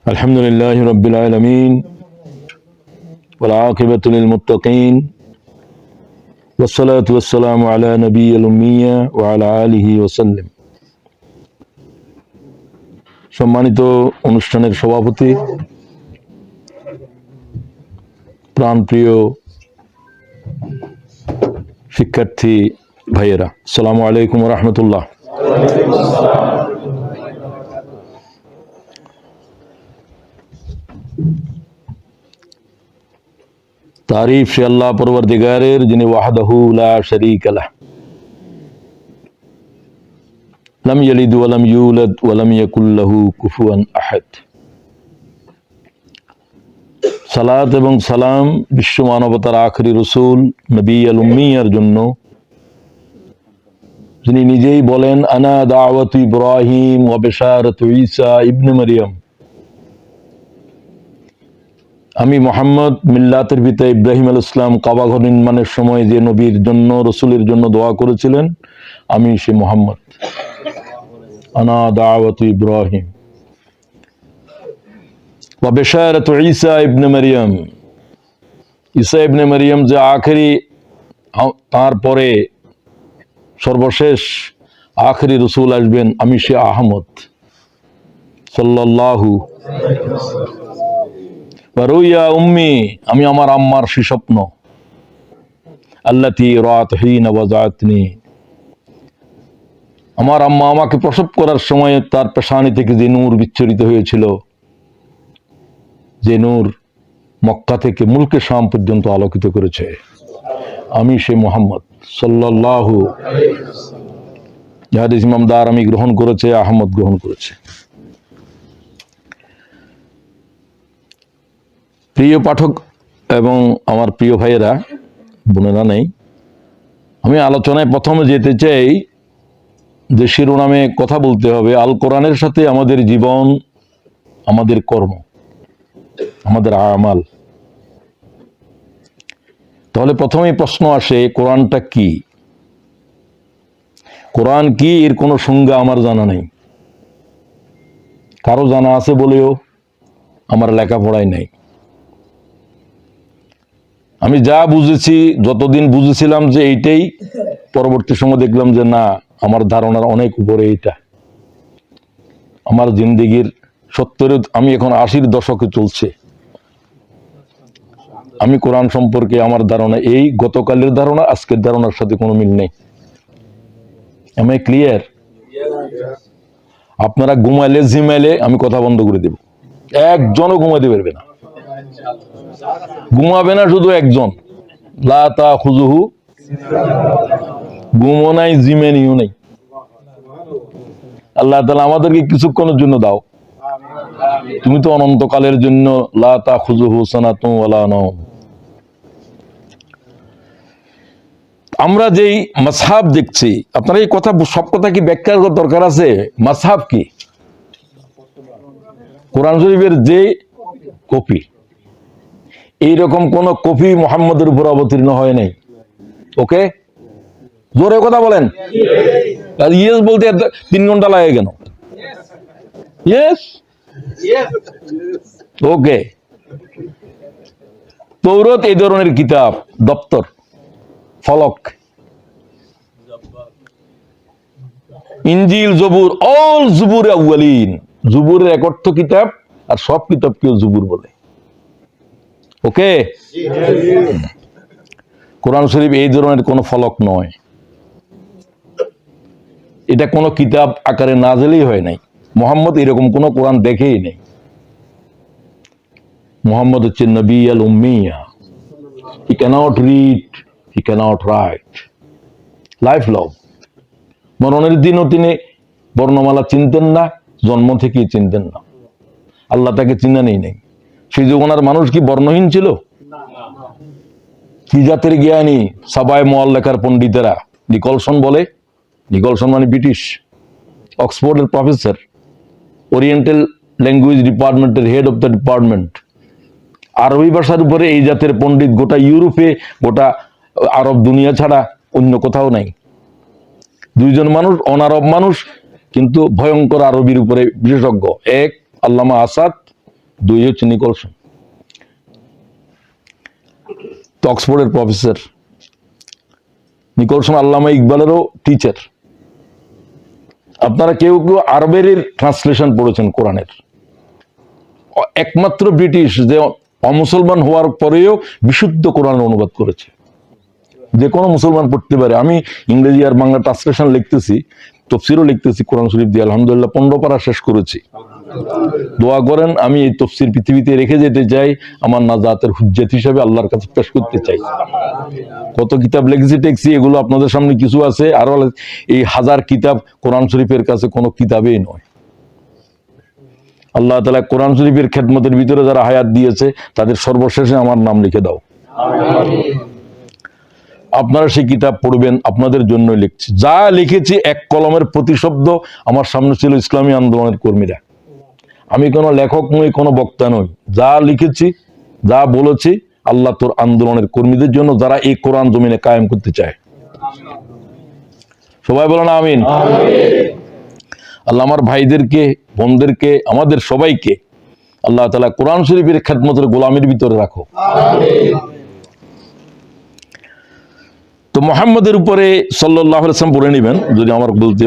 الحمد لله رب العالمين والعاقبة للمتقين والصلاة والسلام على نبي الأمية وعلى آله وسلم। সম্মানিত অনুষ্ঠানের সভাপতি, প্রাণপ্রিয় শিক্ষার্থী ভাইয়েরা, আসসালামু আলাইকুম ওয়া রাহমাতুল্লাহ। तारीफ से अल्लाह परवरदिगारेर जिन्हें वहदहू ला शरीक लह, लम यलिद वलम यूलद वलम यकुल लहू कुफुवन अहद। সালাত এবং সালাম বিশ্ব মানবতার আখেরি রসুল নবী আল উম্মিয়ার জন্য, যিনি নিজেই বলেন আনা দাওয়াতু ইব্রাহিম ওয়া বিশারাতু ঈসা ইবনে মারইয়াম, আমি মোহাম্মদ মিল্লাতের পিতা ইব্রাহিম আলাইহিস সালাম কাবা ঘর নির্মাণের সময় যে নবীর জন্য রসুলের জন্য দোয়া করেছিলেন, আমি সে মোহাম্মদ। আনা দাওয়াতু ইব্রাহিম ওয়া বিশারাতু ঈসা ইবনে মারইয়াম, ঈসা ইবনে মারইয়াম যে আখেরি, তারপরে সর্বশেষ আখেরি রসুল আসবেন, আমি সে আহমদ সাল্লাল্লাহু। রুইয়া উম্মি, আমি আমার আম্মার সে স্বপ্ন, আল্লাতী রাআত হিনা ওয়াজাতনি, আমার আম্মা আমাকে প্রসব করার সময় তার পেশানি থেকে যে নূর বিচ্ছুরিত হয়েছিল, যে নূর মক্কা থেকে মুলকে শাম পর্যন্ত আলোকিত করেছে, আমি সে মুহাম্মদ সাল্লাল্লাহু। হাদিস ইমাম দারামি গ্রহণ করেছে, আহমদ গ্রহণ করেছে। প্রিয় পাঠক এবং আমার প্রিয় ভাইয়েরা, বোনেরা নেই, আমি আলোচনায় প্রথমে যেতে চাই যে শিরোনামে কথা বলতে হবে আল কোরআনের সাথে আমাদের জীবন, আমাদের কর্ম, আমাদের আমাল। তাহলে প্রথমেই প্রশ্ন আসে, কোরআনটা কি? কোরআন কি এর কোনো সংজ্ঞা আমার জানা নেই। কারো জানা আছে বলেও আমার লেখাপড়ায় নেই। আমি যা বুঝেছি, যতদিন বুঝেছিলাম যে এইটাই, পরবর্তী সময় দেখলাম যে না, আমার ধারণার অনেক উপরে এইটা। আমার জিন্দেগির 70, আমি এখন 80-র দশকে চলছে। আমি কোরআন সম্পর্কে আমার ধারণা এই, গতকালের ধারণা আজকের ধারণার সাথে কোনো মিল নেই। Am I clear? আপনারা ঘুমাইলে জিমাইলে আমি কথা বন্ধ করে দেব, একজনও ঘুমাইতে পারবে না। ঘুমাবে না শুধু একজন, লা তাখুযুহু, ঘুমও নাই, জিমেনিও নাই। আল্লাহ তাআলা আমাদেরকে কিছুক্ষণের জন্য দাও, তুমি তো অনন্তকালের জন্য, লা তাখুযুহু সানাতুন ওয়ালা নাওম। আমরা যেই মাযহাব দেখছি, আপনারা এই কথা, সব কথা কি ব্যাখ্যার দরকার আছে? মাযহাব কি? কোরআন শরীফের যে কপি, এইরকম কোন কপি মুহাম্মদের উপর অবতীর্ণ হয় নাই। ওকে, জোরে কথা বলেন। ইয়েস বলতে 3 ঘন্টা লাগে কেন? ইয়েস, ওকে। তৌরাত এই ধরনের কিতাব, দপ্তর, ফলক। ইনজিল, জবুর, অল জুবুর আউয়ালিন, জুবুরের এক অর্থ কিতাব, আর সব কিতাবকেও জুবুর বলে। ওকে, কোরআন শরীফ এই ধরনের কোন ফলক নয়। এটা কোন কিতাব আকারে নাযিলই হয় নাই। মুহাম্মদ এরকম কোন কোরআন দেখেই নেই। মুহাম্মদ হচ্ছে নবী আল উম্মিয়া। হি ক্যানট রিড, হি ক্যানট রাইট। লাইফ লং, মরণের দিনও তিনি বর্ণমালা চিনতেন না, জন্ম থেকেই চিনতেন না। আল্লাহ তাকে চিনানি নেই। সেই যুগনার মানুষ কি বর্ণহীন ছিল? কি জাতের জ্ঞানী সাবায় মুআল্লাকার পণ্ডিতেরা। নিকলসন বলে, নিকলসন মানে ব্রিটিশ, অক্সফোর্ডের প্রফেসর, ওরিয়েন্টাল ল্যাঙ্গুয়েজ ডিপার্টমেন্টের হেড অফ দ্য ডিপার্টমেন্ট। আরবি ভাষার উপরে এই জাতের পণ্ডিত গোটা ইউরোপে, গোটা আরব দুনিয়া ছাড়া অন্য কোথাও নাই। 2 জন মানুষ, অনারব মানুষ, কিন্তু ভয়ঙ্কর আরবির উপরে বিশেষজ্ঞ। এক আল্লামা আসাদ, দুই হচ্ছে নিকলসন, তো অক্সফোর্ডের প্রফেসর। নিকলসন আল্লামা ইকবালেরও টিচার। আপনারা কেউ কেউ আরবের ট্রান্সলেশন পড়েছেন কোরআনের। একমাত্র ব্রিটিশ যে অমুসলমান হওয়ার পরেও বিশুদ্ধ কোরআনের অনুবাদ করেছে, যে কোনো মুসলমান পড়তে পারে। আমি ইংরেজি আর বাংলা ট্রান্সলেশন লিখতেছি, তফসিরও লিখতেছি কোরআন শরীফ দিয়ে, আলহামদুলিল্লাহ 15 পারা শেষ করেছি। দোয়া করেন, আমি এই তফসির পৃথিবীতে রেখে যেতে চাই, আমার নাজাতের হুজ্জত হিসেবে আল্লাহর কাছে পেশ করতে চাই। কত কিতাব লেখছি এগুলো আপনাদের সামনে কিছু আছে, আরো এই 1000 কিতাব কোরআন শরীফের কাছে কোনো কিতাবেই নয়। আল্লাহ তাআলা কোরআন শরীফের খেদমতের ভিতরে যারা হায়াত দিয়েছে তাদের সর্বশেষে আমার নাম লিখে দাও। আপনারা সেই কিতাব পড়বেন, আপনাদের জন্য লিখছি। যা লিখেছি এক কলমের প্রতি শব্দ আমার সামনে ছিল ইসলামী আন্দোলনের কর্মীরা। আমি কোনো লেখক নই, কোনো বক্তা নই। যা লিখেছি, যা বলেছি, আল্লাহ তোর আন্দোলনের কর্মীদের জন্য, যারা এই কোরআন জমিনে কায়েম করতে চায়। সবাই বলেন আমিন। আল্লাহ আমার ভাইদেরকে, বোনদেরকে, আমাদের সবাইকে আল্লাহ তাআলা কোরআন শরীফের খেদমতের গোলামির ভিতরে রাখো। তো মুহাম্মদের উপরে সাল্লাল্লাহু আলাইহি ওয়াসাল্লাম পড়ে নেবেন, যদি আমার বলতে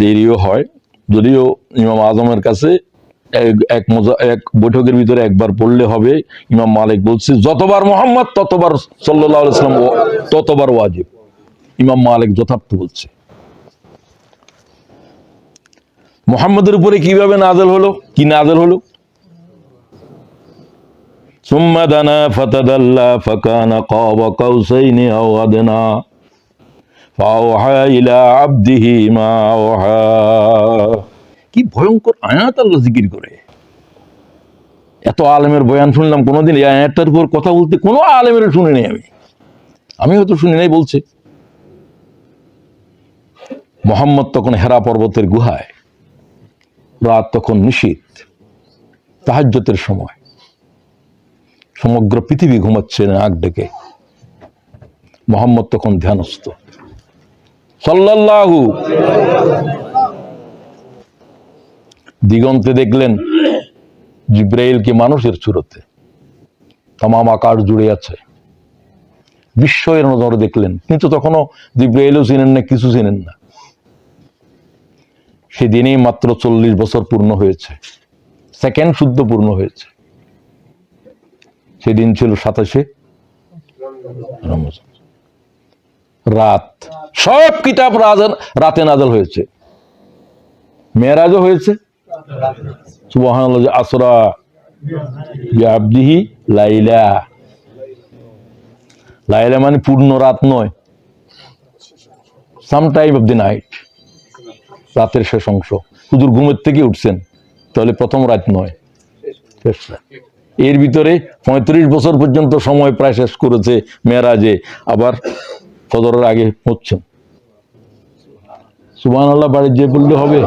দেরিও হয়। যদিও ইমাম আজমের কাছে এক বৈঠকের ভিতরে একবার পড়লে হবে। ইমাম মালিক বলছে যতবার মুহাম্মদ ততবার সাল্লাল্লাহু আলাইহি ওয়াসাল্লাম ততবার ওয়াজিব। ইমাম মালিক যথার্থ বলছে। মুহাম্মদের উপরে কিভাবে নাযিল হলো, কি নাযিল হলো? সুম্মা দানা ফাতাদাল্লা ফাকানা কাবা কাউসাইনি আও আদনা ফাওহা ইলা আবদিহি মা আওহা। কি ভয়ঙ্কর আয়াত আল্লাহ জিকির করে। এত আলেমের বয়ান শুনলাম, কোনোদিন এই আয়াতটার উপর কথা বলতে কোনো আলেমের শুনি নাই। আমি হয়তো শুনি নাই বলছে। মুহাম্মদ তখন হেরা পর্বতের গুহায়, রাত তখন নিশীথ, তাহাজ্জুদের সময়, সমগ্র পৃথিবী ঘুমাচ্ছে নাক ডেকে। মুহাম্মদ তখন ধ্যানস্থ সাল্লাল্লাহু। দিগন্তে দেখলেন জিব্রাইলকে মানুষের সুরতে, তামাম আকাশ জুড়ে আছে। বিস্ময়ের নজরে দেখলেন, কিন্তু তখনও জিব্রাইলও চিনেন না, কিছু চিনেন না। সেদিনই মাত্র 40 বছর পূর্ণ হয়েছে, সেকেন্ড শুদ্ধ পূর্ণ হয়েছে। সেদিন ছিল 27 রমজান। রাত, সব কিতাব রাতে নাযিল হয়েছে। মেরাজও হয়েছে। সুবহানাল্লাহ, আসরা বিআবদিহি লাইলা। লাইলা মানে পূর্ণ রাত নয়, some time of the night, রাতের শেষ অংশ। হুজুর ঘুমের থেকে উঠছেন, তাহলে প্রথম রাত নয়, শেষ রাত। এর ভিতরে 35 বছর পর্যন্ত সময় প্রায় শেষ করেছে মেরাজে, আবার ফজরের আগে পড়ছেন। সুবহানাল্লাহ বাড়ি যে পড়লে হবে।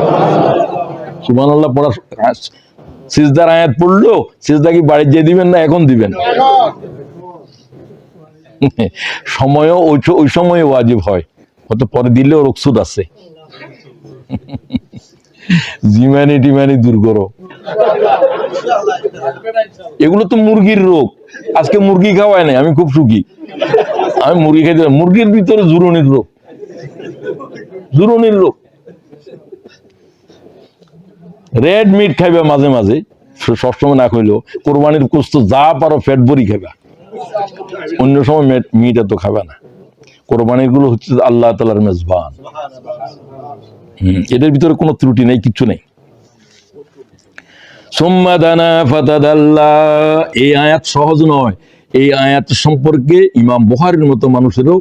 সুবহানাল্লাহ পড়া, সিজদার আয়াত পড়লো, সিজদা কি বাড়ি যে দিবেন না এখন দিবেন? সময়ও ওই সময়ে ওয়াজিব হয়, হয়তো পরে দিলেও রকসুদ আছে। জিমানি টিমানি দূর করো। এগুলো তো মুরগির রোগ। আজকে মুরগি খাওয়ায় নাই, আমি খুব সুখী। আমি মুরগি খাইতে, মুরগির ভিতরে জুরনির রোগ, জুরনির রোগ। রেড মিট খাইবা মাঝে মাঝে, সবসময় না খাইলেও। কোরবানির গোশত যা পারো পেট ভরি খাইবা, অন্য সময় মিট এত খাবে না। কোরবানির গুলো হচ্ছে আল্লাহ তাআলার মেজবান। এদের ভিতরে কোনো ত্রুটি নেই, কিচ্ছু নেই। সুম্মা দানা ফাতাদাল্লা, এই আয়াত সহজ নয়। এই আয়াত সম্পর্কে ইমাম বুখারীর মতো মানুষেরও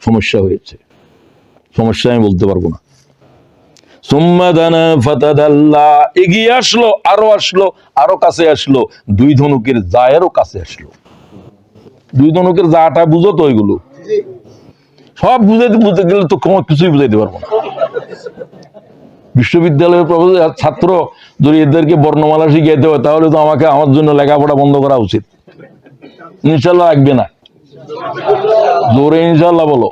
সমস্যা হয়েছে। সমস্যা আমি বলতে পারবো না। সুম্মা দানা ফাতাদাল্লা, এগিয়ে আসলো, আরো কাছে আসলো, দুই ধনুকের জায়েরও কাছে আসলো। দুই ধনুকের জাটা বুঝো তো, ওইগুলো সব বুঝতে গেলে তো কোনো কিছুই বুঝাইতে পারবো না। বিশ্ববিদ্যালয়ের ছাত্র যদি এদেরকে বর্ণমালা শিখাইতে হয়, তাহলে তো আমাকে আমার জন্য লেখাপড়া বন্ধ করা উচিত। ইনশাল্লাহ রাখবে না? জোরে ইনশাল্লাহ বলো।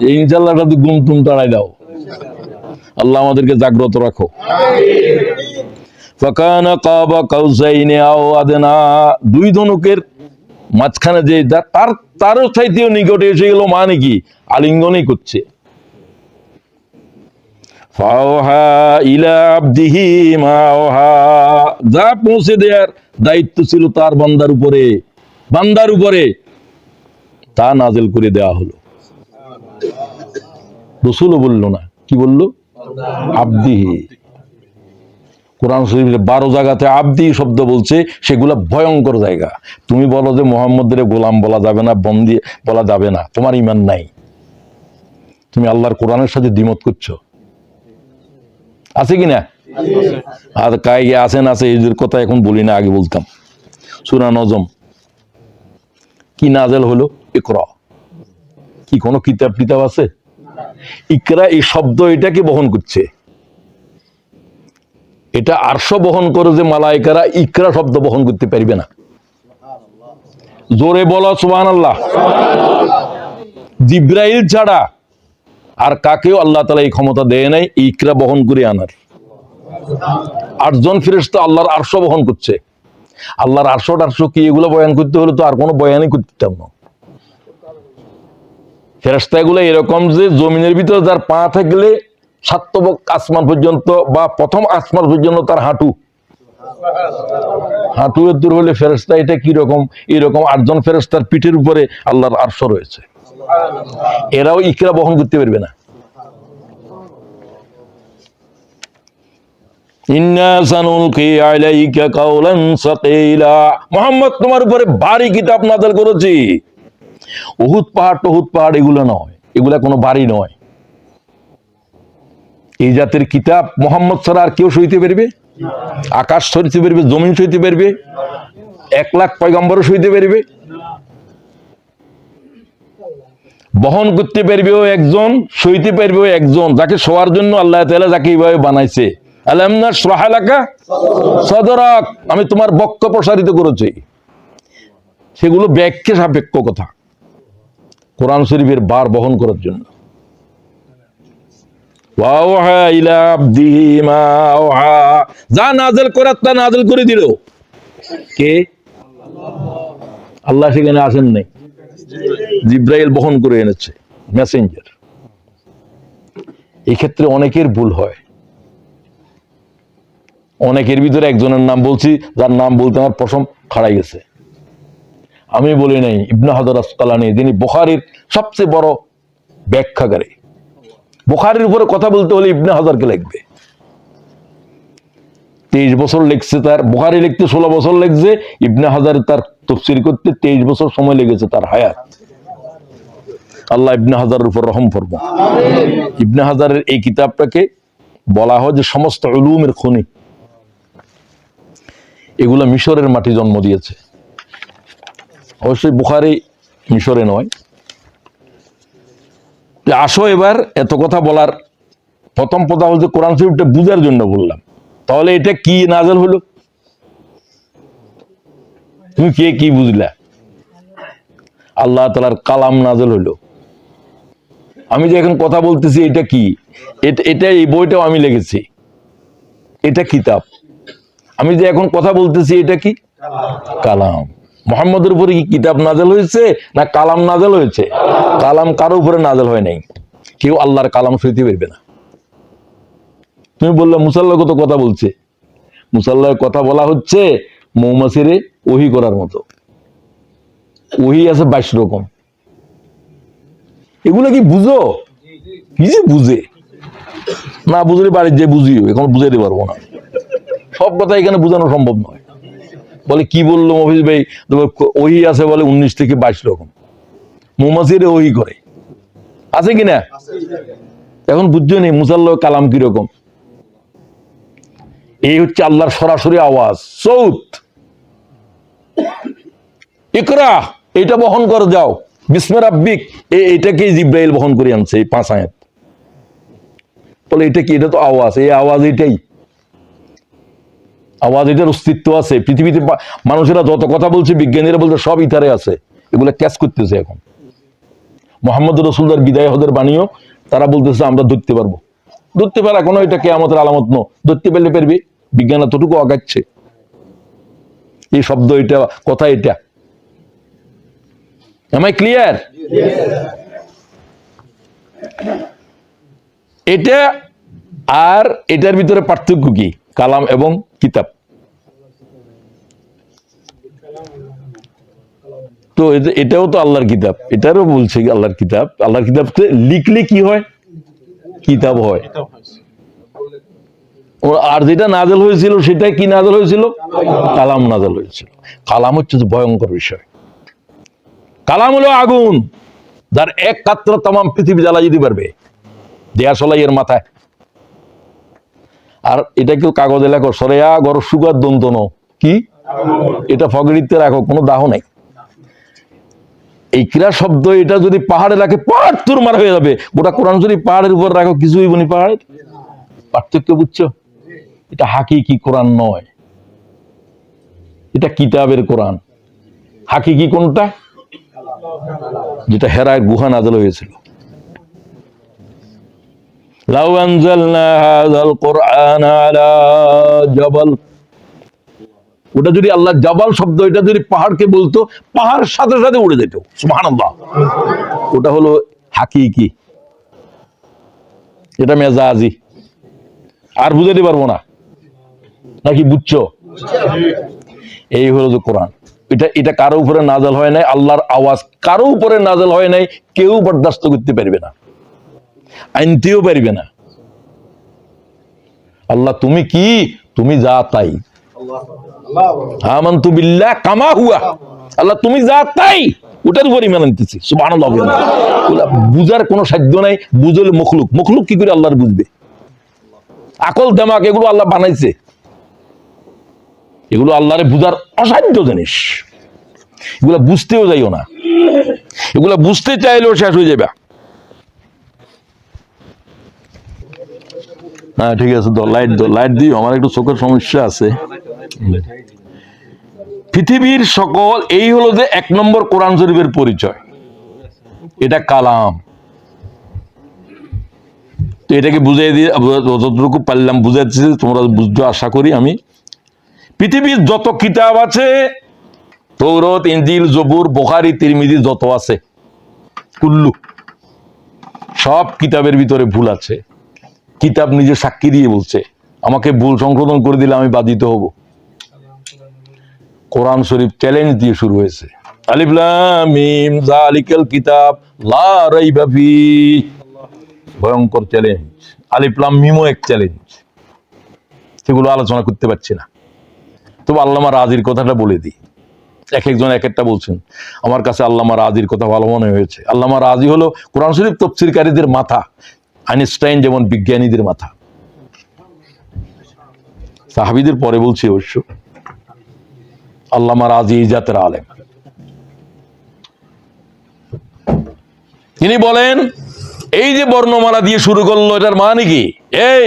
এই ইনশাল্লাহটা তো গুমতুম তাড়াই দাও। আল্লাহ আমাদেরকে জাগ্রত রাখো। ফাকানা কাবা কাউসাইনি আও আদনা, দুই ধনুকের মাঝখানে যে তারও চাইতেও নিকটে এসে গেল, মানে কি আলিঙ্গনই করছে। ফাওহা ইলা আবদিহি মা আওহা, যা পৌঁছে দেওয়ার দায়িত্ব ছিল তার বান্দার উপরে তা নাজেল করে দেওয়া হলো। রসুলও বললো না, কি বললো? আবদিহি। কোরআন শরীফে 12 জায়গাতে আবদি শব্দ বলছে, সেগুলা ভয়ঙ্কর জায়গা। তুমি বলো যে মুহাম্মদের গোলাম বলা যাবে না, বন্দী বলা যাবে না, তোমার ঈমান নাই। তুমি আল্লাহর কোরআনের সাথে দ্বিমত করছো, আছে কিনা? আর কাই আছেন, আছে, এই কথা এখন বলি না, আগে বলতাম। সূরা নজম কি নাজেল হলো? ইকরা। কি কোনো কিতাব আছে? ইকরা এই শব্দ এটাকে বহন করছে। এটা আরশ বহন করে যে মালায়েকারা ইকরা শব্দ বহন করতে পারবে না। জোরে বলো সুবহানাল্লাহ। জিব্রাইল ছাড়া আর কাকেও আল্লাহ তাআলা এই ক্ষমতা দেয় নাই ইকরা বহন করে আনার। 8 জন ফেরেশতা আল্লাহর আরশ বহন করছে। আল্লাহর আরশ কি এগুলো বয়ান করতে হলে তো আর কোনো বয়ানই করতাম না। ফেরেশতা এগুলো এরকম যে জমিনের ভিতরে যার পা থাকলে 7 তবক আসমান পর্যন্ত বা প্রথম আসমান পর্যন্ত তার হাঁটু দূর হলে ফেরেশতা এটা কি রকম? এরকম 8 জন ফেরেশতার পিঠের উপরে আল্লাহর আরশ রয়েছে। এরাও ইকরা বহন করতে পারবে না। ইন্না সানুলকি আলাইকা কাওলান সাকিলা, মুহাম্মদ তোমার উপরে ভারী কিতাব নাযিল করেছি। উহুদ পাহাড় এগুলো নয়, এগুলা কোনো ভারী নয়। এই জাতের কিতাব মুহাম্মদ ছাড়া আর কেউ সইতে পারবে? আকাশ সইতে পারবে? জমিন সইতে পারবে? 1 লাখ পয়গম্বরও সইতে পারবে? বহন করতে পারবেও একজন, সইতে পারবেও একজন, যাকে শোয়ার জন্য আল্লাহ তাআলা যাকে এইভাবে বানাইছে। আলাম নাশরাহ লাকা সাদরাক, আমি তোমার বক্ষ প্রসারিত করেছি। সেগুলো ব্যাখ্যা সাপেক্ষ কথা, কোরআন শরীফের বার বহন করার জন্য। ওয়াওহা ইলা আবদিহি মা আওহা, যা নাযিল করার তা নাযিল করে দিল। কে? আল্লাহ সেখানে আসেন নাই, জিব্রাইল বহন করে এনেছে, মেসেঞ্জার। এই ক্ষেত্রে অনেকের ভুল হয়। অনেকের ভিতরে একজনের নাম বলছি, যার নাম বলতে আমার পশম খাড়াই গেছে। আমি বলি নাই, ইবনে হাজার আসকালানী, যিনি বুখারীর সবচেয়ে বড় ব্যাখ্যাকারী। বুখারীর উপরে কথা বলতে হলে ইবনে হাজারকে লাগবে। 23 বছর লেগছে তার, বুখারী লিখতে 16 বছর লেগছে, ইবনে হাজার তার তাফসীর করতে 23 বছর সময় লেগেছে তার হায়াত। আল্লাহ ইবনে হাজারের উপর রহম করব। ইবনে হাজারের এই কিতাবটাকে বলা হয় যে সমস্ত উলুমের খনি। এগুলা মিশরের মাটি জন্ম দিয়েছে। অবশ্যই বুখারী মিশরে নয়। আসো এবার এত কথা বলার প্রথম কথা হচ্ছে কোরআন শরীফটা বুঝার জন্য বললাম। তাহলে এটা কি নাযিল হলো? তুমি কে কি বুঝলা? আল্লাহ তাআলার কালাম নাযিল হলো। আমি যে এখন কথা বলতেছি এটা কি? এটা এই বইটাও আমি লিখেছি, এটা কিতাব। আমি যে এখন কথা বলতেছি এটা কি? কালাম। মুহাম্মদের উপরে কি কিতাব নাযিল হয়েছে না কালাম নাযিল হয়েছে? কালাম কারো উপরে নাযিল হয় নাই। কেউ আল্লাহর কালাম সইতে পারবে না। তুমি বললে মুসাল্লার কত কথা বলছে। মুসাল্লার কথা বলা হচ্ছে মৌমাছিরে ওহী করার মতো। ওহী আছে 22 রকম। এগুলো কি বুঝো? কি যে বুঝে না, বুঝলে বাড়ির যে বুঝিও, এখন বুঝাইতে পারবো না। সব কথা এখানে বোঝানো সম্ভব নয়। বলে কি বললো মফিজ ভাই, ওহী আছে বলে 19 থেকে 22 রকম। মৌমাছিরে ওহী করে, আছে কিনা? এখন বুঝছো নি মুসাল্লাহ কালাম কিরকম। এই হচ্ছে আল্লাহর সরাসরি আওয়াজ, সৌত। ইকরা, এটা বহন করে যাও, বিস্মে রাব্বিক, এটাকে জিব্রাইল বহন করে আনছে এই 5 আয়াত। বলে এটা কি? এটা তো আওয়াজ। এই আওয়াজ এটাই আওয়াজ, এটার অস্তিত্ব আছে। পৃথিবীতে মানুষেরা যত কথা বলছে, বিজ্ঞানীরা বলছে সব ইথারে আছে, এগুলো ক্যাচ করতেছে। এখন মুহাম্মদ রাসূলুল্লাহর বিদায় হদের বাণীও তারা বলতেছে আমরা ধরতে পারবো। ধরতে পারা কোনো এটা কিয়ামতের আলামত ন, ধরতে পারলে পারবি। বিজ্ঞান এতটুকু আগাচ্ছে। এই শব্দ এটা, কথা এটা। Am I clear? এটা আর এটার ভিতরে পার্থক্য কি? কালাম এবং কিতাব। তো এটাও তো আল্লাহর কিতাব, এটারও বলছে আল্লাহর কিতাব। আল্লাহর কিতাব লিখলে কি হয়? কিতাব হয়। আর যেটা নাজেল হয়েছিল সেটা কি নাজেল হয়েছিল? কালাম নাজেল হয়েছিল। কালাম হচ্ছে ভয়ঙ্কর বিষয়। কালাম হলো আগুন, যার এক কাতরা তামাম পৃথিবী জ্বালা যেতে পারবে, দেয়া সলাই এর মাথায়। আর এটা কেউ কাগজে লেখো, সরেয়া গর সুগার দন্তন কি, এটা ফগড়িতে রাখো, কোনো দাহ নাই। এই ক্রীড়া শব্দ এটা যদি পাহাড়ে রাখে, পাহাড় চুরমার হয়ে যাবে। গোটা কোরআন যদি পাহাড়ের উপর রাখো, কিছু হইব না পাহাড়ের। পার্থক্য বুঝছো? এটা হাকিকি কোরআন নয়, এটা কিতাবের কোরআন। হাকিকি কোনটা? যেটা হেরায় গুহা নাযিল হয়েছিল। লাউ আনজালনা হাযাল কুরআন আলা জাবাল, ওটা যদি আল্লাহ জাবাল শব্দ এটা যদি পাহাড়কে বলতো, পাহাড় সাথে সাথে উড়ে যেত। সুবহানাল্লাহ। ওটা হলো হাকিকি, এটা মেজাজি। আর বুঝাতে পারবো না, নাকি বুঝছো? এই হলো যে কোরআন। এটা কারো উপরে নাজেল হয় নাই, আল্লাহর আওয়াজ কারো উপরে নাজেল হয় নাই, কেউ বরদাস্ত করতে পারবে না, আনতেও পারবে না। আল্লাহ তুমি কি, তুমি যা তাই। আমানতু বিল্লাহ কামা হুয়া, আল্লাহ তুমি যা তাই, ওটার উপর ঈমান আনতেছি। সুবহানাল্লাহ। বুঝার কোনো সাধ্য নাই, বুঝলে মখলুক। মখলুক কি করে আল্লাহর বুঝবে? আকল দেমাক এগুলো আল্লাহ বানাইছে, এগুলো আল্লাহরে বুঝার অসাধ্য জিনিস। এগুলা বুঝতেও যাইও না, এগুলা বুঝতে চাইলেও শেষ হয়ে যাবে। হ্যাঁ ঠিক আছে, লাইট দিও, আমার একটু চোখের সমস্যা আছে। পৃথিবীর সকল, এই হলো যে 1 নম্বর কোরআন শরীফের পরিচয়, এটা কালাম। তো এটাকে বুঝাই দিয়ে যতটুকু পারলাম বুঝাচ্ছি, তোমরা বুঝছো আশা করি আমি। পৃথিবীর যত কিতাব আছে, তৌরাত, ইনজিল, জবুর, বুখারী, তিরমিজি যত আছে, কুল্লু, সব কিতাবের ভিতরে ভুল আছে। কিতাব নিজে সাক্ষী দিয়ে বলছে, আমাকে ভুল সংশোধন করে দিলে আমি বাধিত হব। কোরআন শরীফ চ্যালেঞ্জ দিয়ে শুরু হয়েছে, আলিফ লাম মিম যালিকাল কিতাব লা রাইবা ফীহি, ভয়ঙ্কর চ্যালেঞ্জ। আলিফ লাম মিমও এক চ্যালেঞ্জ, সেগুলো আলোচনা করতে পারছি না। তবে আল্লামা রাজির কথাটা বলে দিই, এক একজন এক একটা বলছেন। আমার কাছে আল্লামা রাজির কথা ভালো মনে হয়েছে। আল্লামা রাজি হলো কোরআন শরীফ তফসিরকারীদের মাথা, আইনস্টাইন যেমন বিজ্ঞানীদের মাথা। সাহাবীদের পরে বলছি অবশ্য। আল্লামা রাজি এই জাতের আলেম। তিনি বলেন, এই যে বর্ণমালা দিয়ে শুরু করলো, এটার মানে কি? এই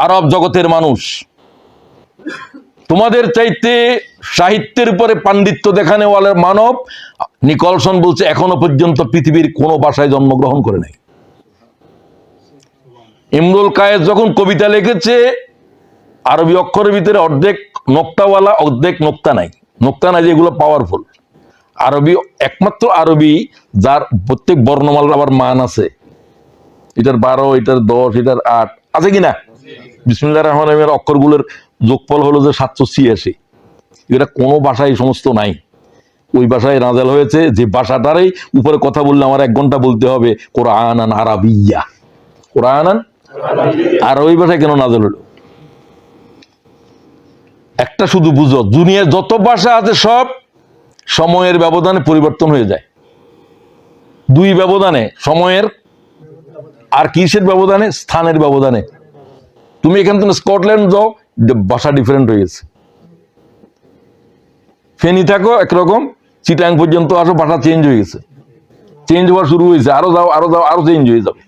আরব জগতের মানুষ, তোমাদের চাইতে সাহিত্যের উপরে পাণ্ডিত্য দেখানে ওয়ালের মানব, নিকলসন বলছে, এখনো পর্যন্ত পৃথিবীর কোন ভাষায় জন্মগ্রহণ করে নাই। ইমরুল কায়েস যখন কবিতা লিখেছে, আরবি অক্ষরের ভিতরে অর্ধেক নোক্তাওয়ালা, অর্ধেক নোক্তা নাই। নোক্তা নাই যেগুলো পাওয়ারফুল। আরবি, একমাত্র আরবি যার প্রত্যেক বর্ণমালার আবার মান আছে, এটার 12, এটার 10, এটার 8 আছে কিনা? বিসমিল্লাহির রহমানির রহিমের অক্ষরগুলোর যোগফল হলো যে 786। এটা কোনো ভাষায় এই সমস্ত নাই। ওই ভাষায় নাযিল হয়েছে, যে ভাষাটারই উপরে কথা বললে আমার 1 ঘন্টা বলতে হবে, কোরআনান আরাবিয়্যা। কোরআনান, আর ওই ভাষায় কেন নাযিল হলো? একটা শুধু বুঝো, দুনিয়ার যত ভাষা আছে সব সময়ের ব্যবধানে পরিবর্তন হয়ে যায়। 2 ব্যবধানে, সময়ের আর কিসের ব্যবধানে? স্থানের ব্যবধানে। তুমি এখান থেকে স্কটল্যান্ড যাও, ভাষা ডিফারেন্ট হয়ে গেছে। ফেনী থাকো একরকম, চিটাং পর্যন্ত আসো, ভাষা চেঞ্জ হয়ে গেছে, চেঞ্জ হওয়া শুরু হয়েছে। আরো যাও, আরো যাও, আরো চেঞ্জ হয়ে যাবে,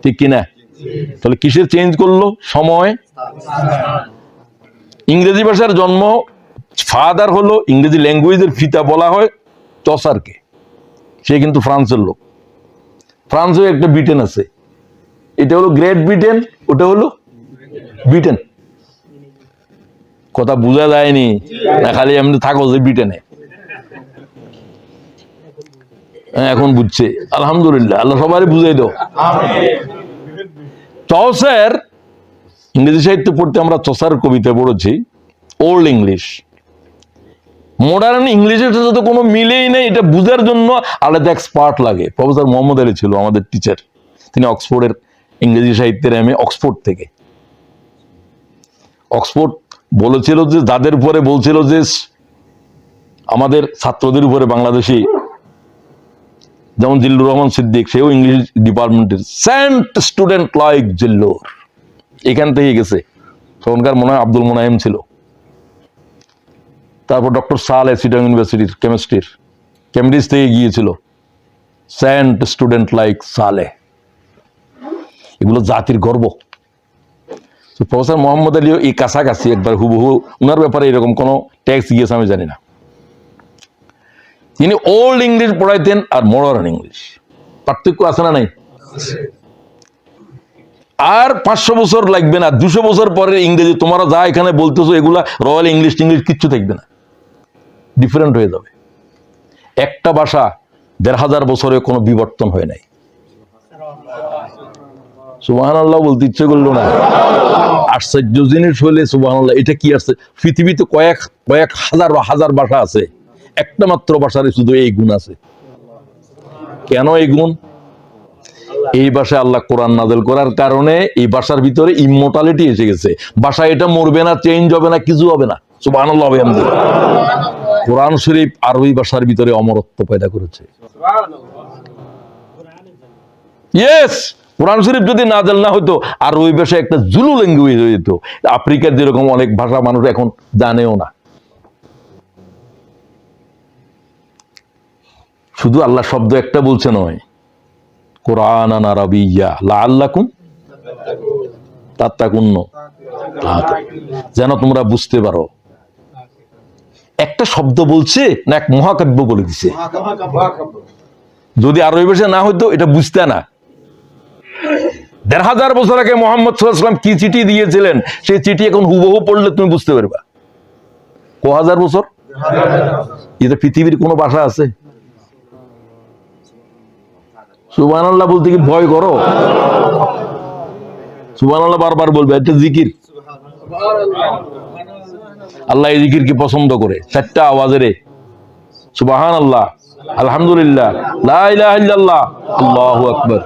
ঠিক কিনা? তাহলে কিসের চেঞ্জ করলো? সময়। ইংরেজি ভাষার জন্ম, ফাদার হলো ইংরেজি ল্যাঙ্গুয়েজের পিতা বলা হয় চসারকে। সে কিন্তু ফ্রান্সের লোক। ফ্রান্সের একটা ব্রিটেন আছে, এটা হলো গ্রেট ব্রিটেন, ওটা হলো ব্রিটেন। কথা বোঝা যায়নি না, খালি এমনি থাকো যে ব্রিটেনে? এখন বুঝছে, আলহামদুলিল্লাহ, আল্লাহ সবারই বুঝাই দাও। চসার ইংরেজি সাহিত্য পড়তে আমরা চসার কবিতা পড়েছি, ওল্ড ইংলিশ। মডার্ন ইংলিশের সাথে তো কোনো মিলেই নেই, এটা বুঝার জন্য আলাদা এক্সপার্ট লাগে। প্রফেসর মোহাম্মদ আলী ছিল আমাদের টিচার, তিনি অক্সফোর্ডের ইংরেজি সাহিত্যের এমএ, অক্সফোর্ড থেকে। অক্সফোর্ড বলেছিল যে, যাদের উপরে বলছিল যে আমাদের ছাত্রদের উপরে বাংলাদেশি, যেমন জিল্লুর রহমান সিদ্দিক, সেও ইংলিশ ডিপার্টমেন্টের, সেন্ট স্টুডেন্ট লাইক জিল্লুর, এখান থেকে গেছে। তখনকার মনে হয় আব্দুল মোনায়েম ছিল। তারপর ডক্টর সালে চিটাং ইউনিভার্সিটির কেমিস্ট্রির, কেমব্রিজ থেকে গিয়েছিল, সেন্ট স্টুডেন্ট লাইক সালে। এগুলো জাতির গর্ব। প্রফেসর মোহাম্মদ আলীও এই কাছাকাছি একবার হুবহু, উনার ব্যাপারে এরকম কোনো ট্যাক্স গিয়েছে আমি জানি না। তিনি ওল্ড ইংলিশ পড়াইতেন আর মডার্ন ইংলিশ, পার্থক্য আছে না নাই? আর 500 বছর লাগবে না, 200 বছর পরে ইংরেজি তোমরা যা এখানে বলতেছো এগুলা রয়্যাল ইংলিশ টিংলিশ কিচ্ছু থাকবে না, ডিফারেন্ট হয়ে যাবে। একটা ভাষা 1500 বছরে কোনো বিবর্তন হয় নাই। সুবহানাল্লাহ বলতে ইচ্ছে করলো না? আশ্চর্য জিনিস হইলে সুবহানাল্লাহ, এটা কি আসছে? পৃথিবীতে কয়েক হাজার হাজার ভাষা আছে, একটা মাত্র ভাষার শুধু এই গুণ আছে। কেন এই গুণ? এই ভাষায় আল্লাহ কোরআন নাযিল করার কারণে এই ভাষার ভিতরে ইমমর্টালিটি এসে গেছে। ভাষা এটা মরবে না, চেঞ্জ হবে না, কিছু হবে না। সুবহানাল্লাহ, আলহামদুলিল্লাহ। কোরআন শরীফ আরবি ভাষার ভিতরে অমরত্ব পয়দা করেছে। ইয়েস, কোরআন শরীফ যদি নাযিল না হতো আরবি ভাষা একটা জুলু ল্যাঙ্গুয়েজ হয়ে যেত। আফ্রিকার যেরকম অনেক ভাষা মানুষ এখন জানেও না। শুধু আল্লাহ শব্দ একটা বলছে নয়, কোরআনান আরাবিয়্যা লাআল্লাকুম তাত্তাকুন, যেন তোমরা বুঝতে পারো। একটা শব্দ বলছে না, এক মহাকাব্য বলে দিছে। যদি আরবি ভাষা না হইতো এটা বুঝতে না। 1500 বছর আগে মুহাম্মদ সাল্লাল্লাহু আলাইহি ওয়াসাল্লাম কি চিঠি দিয়েছিলেন, সেই চিঠি এখন হুবহু পড়লে তুমি বুঝতে পারবা। ক হাজার বছর? এটা পৃথিবীর কোনো ভাষা আছে? সুবহানাল্লাহ বলতে কি ভয় করো? সুবহানাল্লাহ বারবার বলবে, এটা জিকির। আল্লাহ এই জিকির কি পছন্দ করে? 4টা আওয়াজের সুবহানাল্লাহ, আলহামদুলিল্লাহ, লা ইলাহা ইল্লাল্লাহ, আল্লাহু আকবার।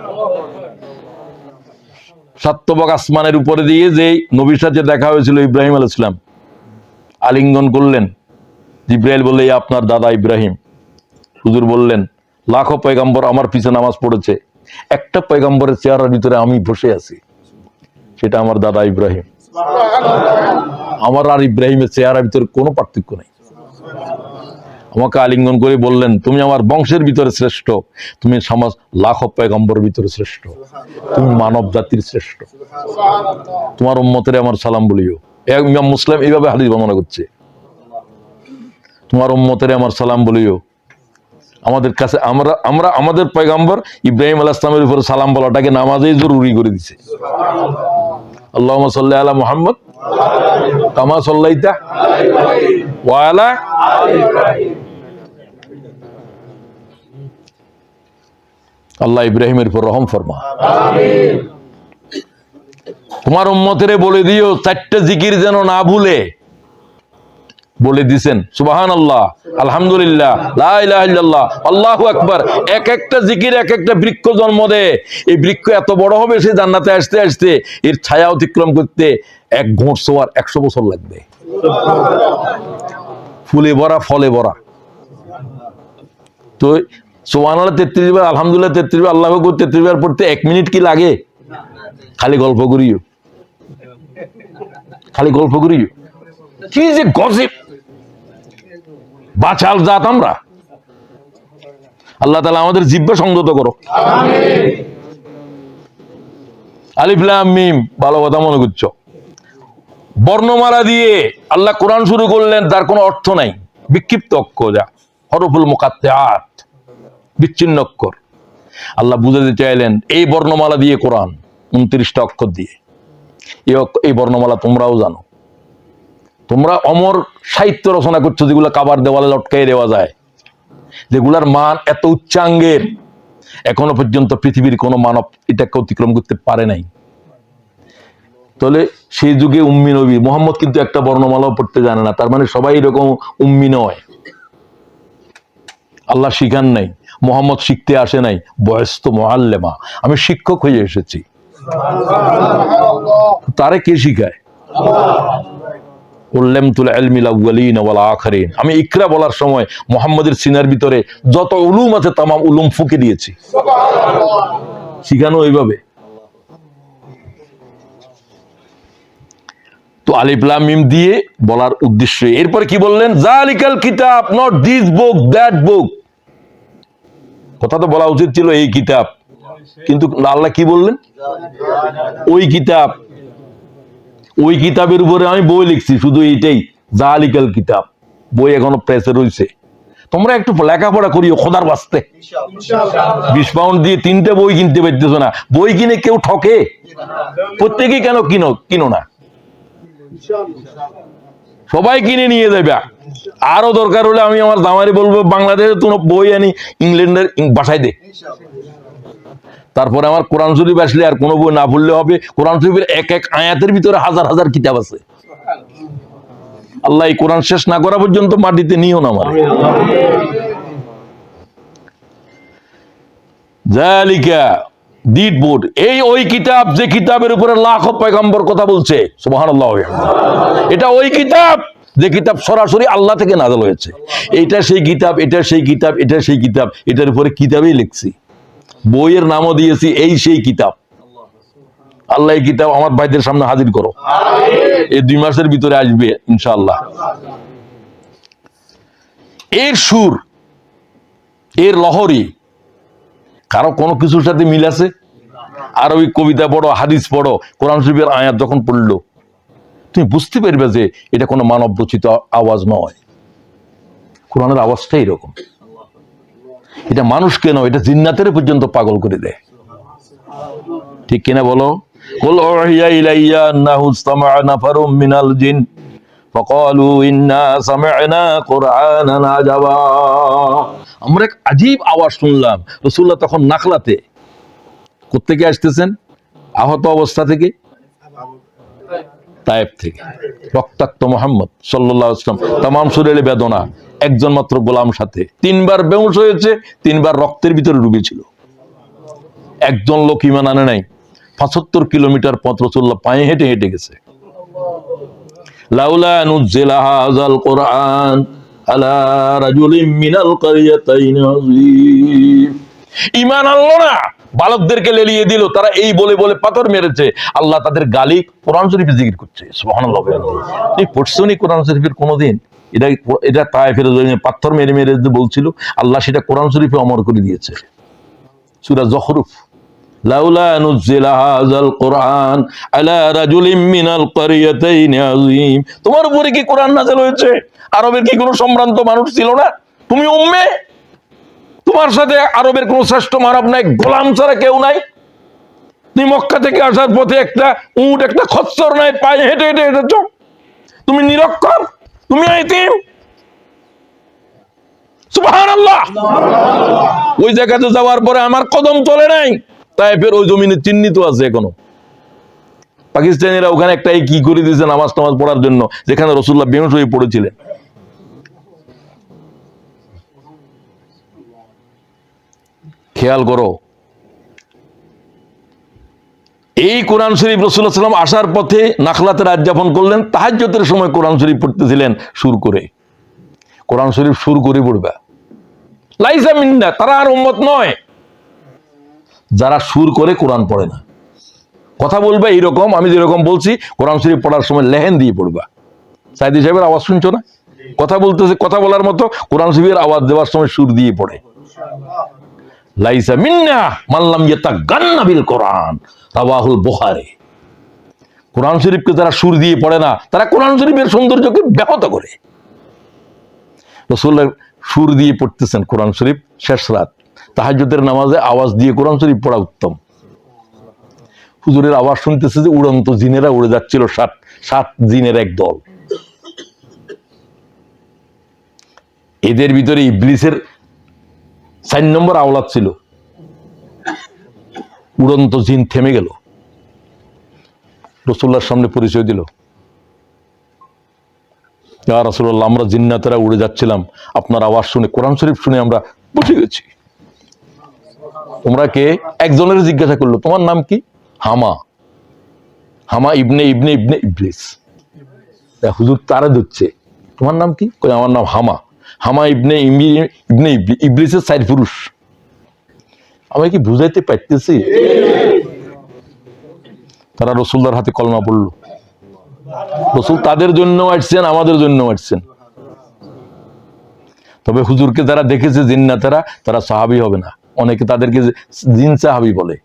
সাতবক আসমানের উপরে দিয়ে যে নবীর সাথে দেখা হয়েছিল ইব্রাহিম আলাইহিস সালাম, আলিঙ্গন করলেন। জিব্রাইল বললে, আপনার দাদা ইব্রাহিম। হুজুর বললেন, লাখো পয়গম্বর আমার পিছনে নামাজ পড়েছে, একটা পয়গম্বরের চেহারার ভিতরে আমি বসে আছি, সেটা আমার দাদা ইব্রাহিম। আমার আর ইব্রাহিমের চেহারার ভিতরে কোনো পার্থক্য নেই। আমাকে আলিঙ্গন করে বললেন, তুমি আমার বংশের ভিতরে শ্রেষ্ঠ, তুমি সমাজ লাখো পয়গম্বরের ভিতরে শ্রেষ্ঠ, তুমি মানব জাতির শ্রেষ্ঠ, তোমার উম্মতের আমার সালাম বলিও। ইমাম মুসলিম এইভাবে হাদিস বর্ণনা করছে, তোমার উম্মতের আমার সালাম বলিও। আমাদের কাছে আমরা আমাদের পয়গম্বর ইব্রাহিম আলাইহিস সালামের উপর সালাম বলাটাকে নামাজেই জরুরি করে দিছে। আল্লাহুম্মা সাল্লি আলা মুহাম্মদ কামা সাল্লাইতা ওয়া আলা আল্লাহ ইব্রাহিমের উপর রহম ফরমা। তোমার উম্মতেরে বলে দিও 4টা জিকির যেন না ভুলে। বলে দিছেন সুবহানাল্লাহ, আলহামদুলিল্লাহ, লা ইলাহা ইল্লাল্লাহ, আল্লাহু আকবার। এক একটা জিকির এক একটা বৃক্ষ জন্ম দেয়। এই বৃক্ষ এত বড় হবে, সে জান্নাতে আসতে আসতে এর ছায়া অতিক্রম করতে 1 ঘোড়সওয়ার 100 বছর লাগবে। ফুলে ভরা, ফলে ভরা। তো সুবহানাল্লাহ 33 বার, আলহামদুলিল্লাহ 33 বার, আল্লাহু আকবার 33 বার পড়তে 1 মিনিট কি লাগে? খালি গল্প করিও, খালি গল্প করিও। কি যে গসিপ, বাচাল জাত আমরা। আল্লাহ তাআলা আমাদের জিহ্বা সংযত করো। আলিফ লাম মিম, ভালো কথা মনে করছো। বর্ণমালা দিয়ে আল্লাহ কোরআন শুরু করলেন, তার কোনো অর্থ নাই, বিক্ষিপ্ত অক্ষর, যা হরফুল মুকাত্তাআত, বিচ্ছিন্ন অক্ষর। আল্লাহ বুঝাতে চাইলেন এই বর্ণমালা দিয়ে কোরআন 29টা অক্ষর দিয়ে। এই বর্ণমালা তোমরাও জানো, তোমরা অমর সাহিত্য রচনা করছো যেগুলো কাবার দেওয়ালে লটকাই দেওয়া যায়, যেগুলার মান এত উচ্চাঙ্গের, এখনো পর্যন্ত পৃথিবীর কোনো মানব এটাকে অতিক্রম করতে পারে নাই। তাহলে সেই যুগে উম্মি নবী মোহাম্মদ কিন্তু একটা বর্ণমালাও পড়তে জানে না, তার মানে সবাই এরকম উম্মি নয়। আল্লাহ শিখান নাই, মোহাম্মদ শিখতে আসে নাই, বয়স তো মুআল্লিমা, আমি শিক্ষক হয়ে এসেছি। তারে কে শিখায়? উল্লামতুল ইলমিল আউয়ালিন ওয়াল আখিরিন। আমি ইকরা বলার সময় মুহাম্মদের সিনার ভিতরে যত উলুম আছে তাম উলুম ফুঁকে দিয়েছি। শিখানো এইভাবে। তো আলিফ লাম মিম দিয়ে বলার উদ্দেশ্য। এরপরে কি বললেন? জালিকাল কিতাব, নট দিস বুক, দ্যাট বুক। কথা তো বলা উচিত ছিল এই কিতাব, কিন্তু আল্লাহ কি বললেন? ওই কিতাব। ওই কিতাবের উপরে আমি বই লিখছি, শুধু এইটাই, জালিকাল কিতাব। বই এখনো প্রেসে রয়েছে, তোমরা একটু লেখাপড়া করিও খোদার বাস্তে। 20 পাউন্ড দিয়ে 3টে বই কিনতে পারতেছো না। বই কিনে কেউ ঠকে? প্রত্যেকেই কেন কিনো না? সবাই কিনে নিয়ে যাবে। আরো দরকার হলে আমি আমার দামারে বলবো বাংলাদেশে কোনো বই আনি ইংল্যান্ডের ভাষায় দে। তারপরে আমার কোরআন শরীফ আসলে আর কোনো বই না পড়লে হবে। কোরআন শরীফের এক এক আয়াতের ভিতরে হাজার হাজার কিতাব আছে। আল্লাহ এই কোরআন শেষ না করা পর্যন্ত মাটিতে নিও না আমার। জালিকা দিট বোর্ড, এই ওই কিতাব যে কিতাবের উপরে লাখো পয়গম্বর কথা বলছে, সুবহানাল্লাহ। এটা ওই কিতাব যে কিতাব সরাসরি আল্লাহ থেকে নাযিল হয়েছে। এটা সেই কিতাব, এটা সেই কিতাব, এটা সেই কিতাব। এটার উপরে কিতাবই লিখছি, বইয়ের নামও দিয়েছি এই সেই কিতাব। আল্লাহ এই কিতাব আমার ভাইদের সামনে হাজির করো, এই 2 মাসের ভিতরে আসবে ইনশাআল্লাহ। এর সুর, এর লহরী কারো কোনো কিছুর সাথে মিল আছে? আরবি কবিতা পড়ো, হাদিস পড়ো, কোরআন শরীফের আয়াত যখন পড়লো তুমি বুঝতে পারবে যে এটা কোনো মানব রচিত আওয়াজ নয়। কোরআনের আওয়াজটাই এরকম। এটা মানুষকে নয়, এটা জিন্নাতের পর্যন্ত পাগল করে দেয়। ঠিক কিনা বলো? কুল উহিয়া ইলাইয়া আন্নাহু ইসতামা'a নাফারুম মিনাল জিন ফাকালু ইন্না সামি'না কুরআনান আজাবা। আমরা এক আজীব আওয়াজ শুনলাম। রাসূলুল্লাহ তখন নাখলাতে কোত্থেকে আসতেছেন? আহত অবস্থা থেকে, তায়েফ থেকে। রক্তাক্ত মুহাম্মদ সাল্লাল্লাহু আলাইহি ওয়াসাল্লাম, তামাম শরীরে বেদনা, একজন মাত্র গোলাম সাথে। 3 বার বেহুশ হয়েছে, 3 বার রক্তের ভিতরে ডুবেছিল। একজন লোক ঈমান আনে নাই। 75 কিলোমিটার পথ রাসূলুল্লাহ পায়ে হেঁটে হেঁটে গেছে। লাউলা নুজিলা হাযাল কুরআন আলা রাজুলিন মিনাল ক্বরিয়াতাইন আযীম। ঈমান আনলো না, বালকদেরকে লেলিয়ে দিল, তারা এই বলে বলে পাথর মেরেছে। আল্লাহ তাদের গালি কোরআন শরীফে জিকির করছে। সুবহানাল্লাহ। তুই পড়ছো নি কোরআন শরীফের কোনোদিন? এটা তায়েফের জন্য পাথর মেরে মেরে যে বলছিল, আল্লাহ সেটা কোরআন শরীফে অমর করে দিয়েছে। সূরা যখরুফ, লাউলা নুজিলা হাযাল কুরআন আলা রাজুলিন মিনাল ক্বরিয়াতাইন আযীম। তোমার উপরে কি কোরআন নাযিল হয়েছে? আরবের কি কোনো সম্ভ্রান্ত মানুষ ছিল না? তুমি উম্মে, তোমার সাথে আরবের কোন শ্রেষ্ঠ মানব নাই, গোলাম ছাড়া কেউ নাই। তুমি মক্কা থেকে আসার পথে একটা উট, একটা খচ্চর নাই, পায়ে হেঁটে হেঁটে এসেছ। তুমি নিরক্ষর, তুমি এতিম। সুবহানাল্লাহ। ওই জায়গাতে যাওয়ার পরে আমার কদম চলে নাই। তায়েফের ওই জমিনে চিহ্নিত আছে এখনো। পাকিস্তানিরা ওখানে একটা কি করে দিয়েছে নামাজ টামাজ পড়ার জন্য, যেখানে রাসূলুল্লাহ বেহুশ হয়ে পড়েছিলেন। খেয়াল করো, এই কোরআন শরীফ রাসূলুল্লাহ সাল্লাল্লাহু আলাইহি ওয়াসাল্লাম আসার পথে নাখলাতে রাত যাপন করলেন। তাহাজ্জুদের সময় কোরআন শরীফ পড়তেছিলেন সুর করে। কোরআন শরীফ সুর করে পড়বা, লাইসা মিন্না, তারা আর উম্মত নয় যারা সুর করে কোরআন পড়ে না। কথা বলবে এইরকম, আমি যেরকম বলছি, কোরআন শরীফ পড়ার সময় লেহেন দিয়ে পড়বা। সাইদি সাহেবের আওয়াজ শুনছো না? কথা বলতেছে, কথা বলার মতো, কোরআন শরীফের আওয়াজ দেওয়ার সময় সুর দিয়ে পড়ে। লাইসা মিন্না মান লাম ইয়াতাগান্না বিল কোরআন, রাওয়াহুল বুখারী। কোরআন শরীফকে যারা সুর দিয়ে পড়ে না, তারা কোরআন শরীফের সৌন্দর্যকে ব্যাহত করে। রাসূলুল্লাহ সুর দিয়ে পড়তেছেন কোরআন শরীফ, শেষ রাত তাহাজ্জুদের নামাজে আওয়াজ দিয়ে কোরআন শরীফ পড়া উত্তম। হুজুরের আওয়াজ শুনতেছে যে উড়ন্ত জিনেরা উড়ে যাচ্ছিল, 60 জিনের এক দল। এদের ভিতরে ইবলিসের 4 নম্বর আওলাদ ছিল। উড়ন্ত জিন থেমে গেল, রাসূলুল্লাহর সামনে পরিচয় দিল, ইয়া রাসূলুল্লাহ, আমরা জিন্নাতেরা উড়ে যাচ্ছিলাম, আপনার আওয়াজ শুনে, কোরআন শরীফ শুনে আমরা বসে গেছি। তোমরা কে? একজনের জিজ্ঞাসা করলো, তোমার নাম কি? হামা। হামা ইবনে ইবনে ইবনে ইবলিস। হুজুর তারা দিচ্ছে, তোমার নাম কি? আমার নাম হামা। হামা ইবনে ইবনে ইবলিসের 4 পুরুষ। আমি কি বুঝাইতে পারতেছি? তারা রাসূলুল্লাহর হাতে কলমা পড়লো। রাসূল তাদের জন্য আসছেন, আমাদের জন্য আসছেন। তবে হুজুরকে যারা দেখেছে জিন্নাতেরা, তারা সাহাবী হবে না। অনেকে তাদেরকে জিন সাহাবী বলে।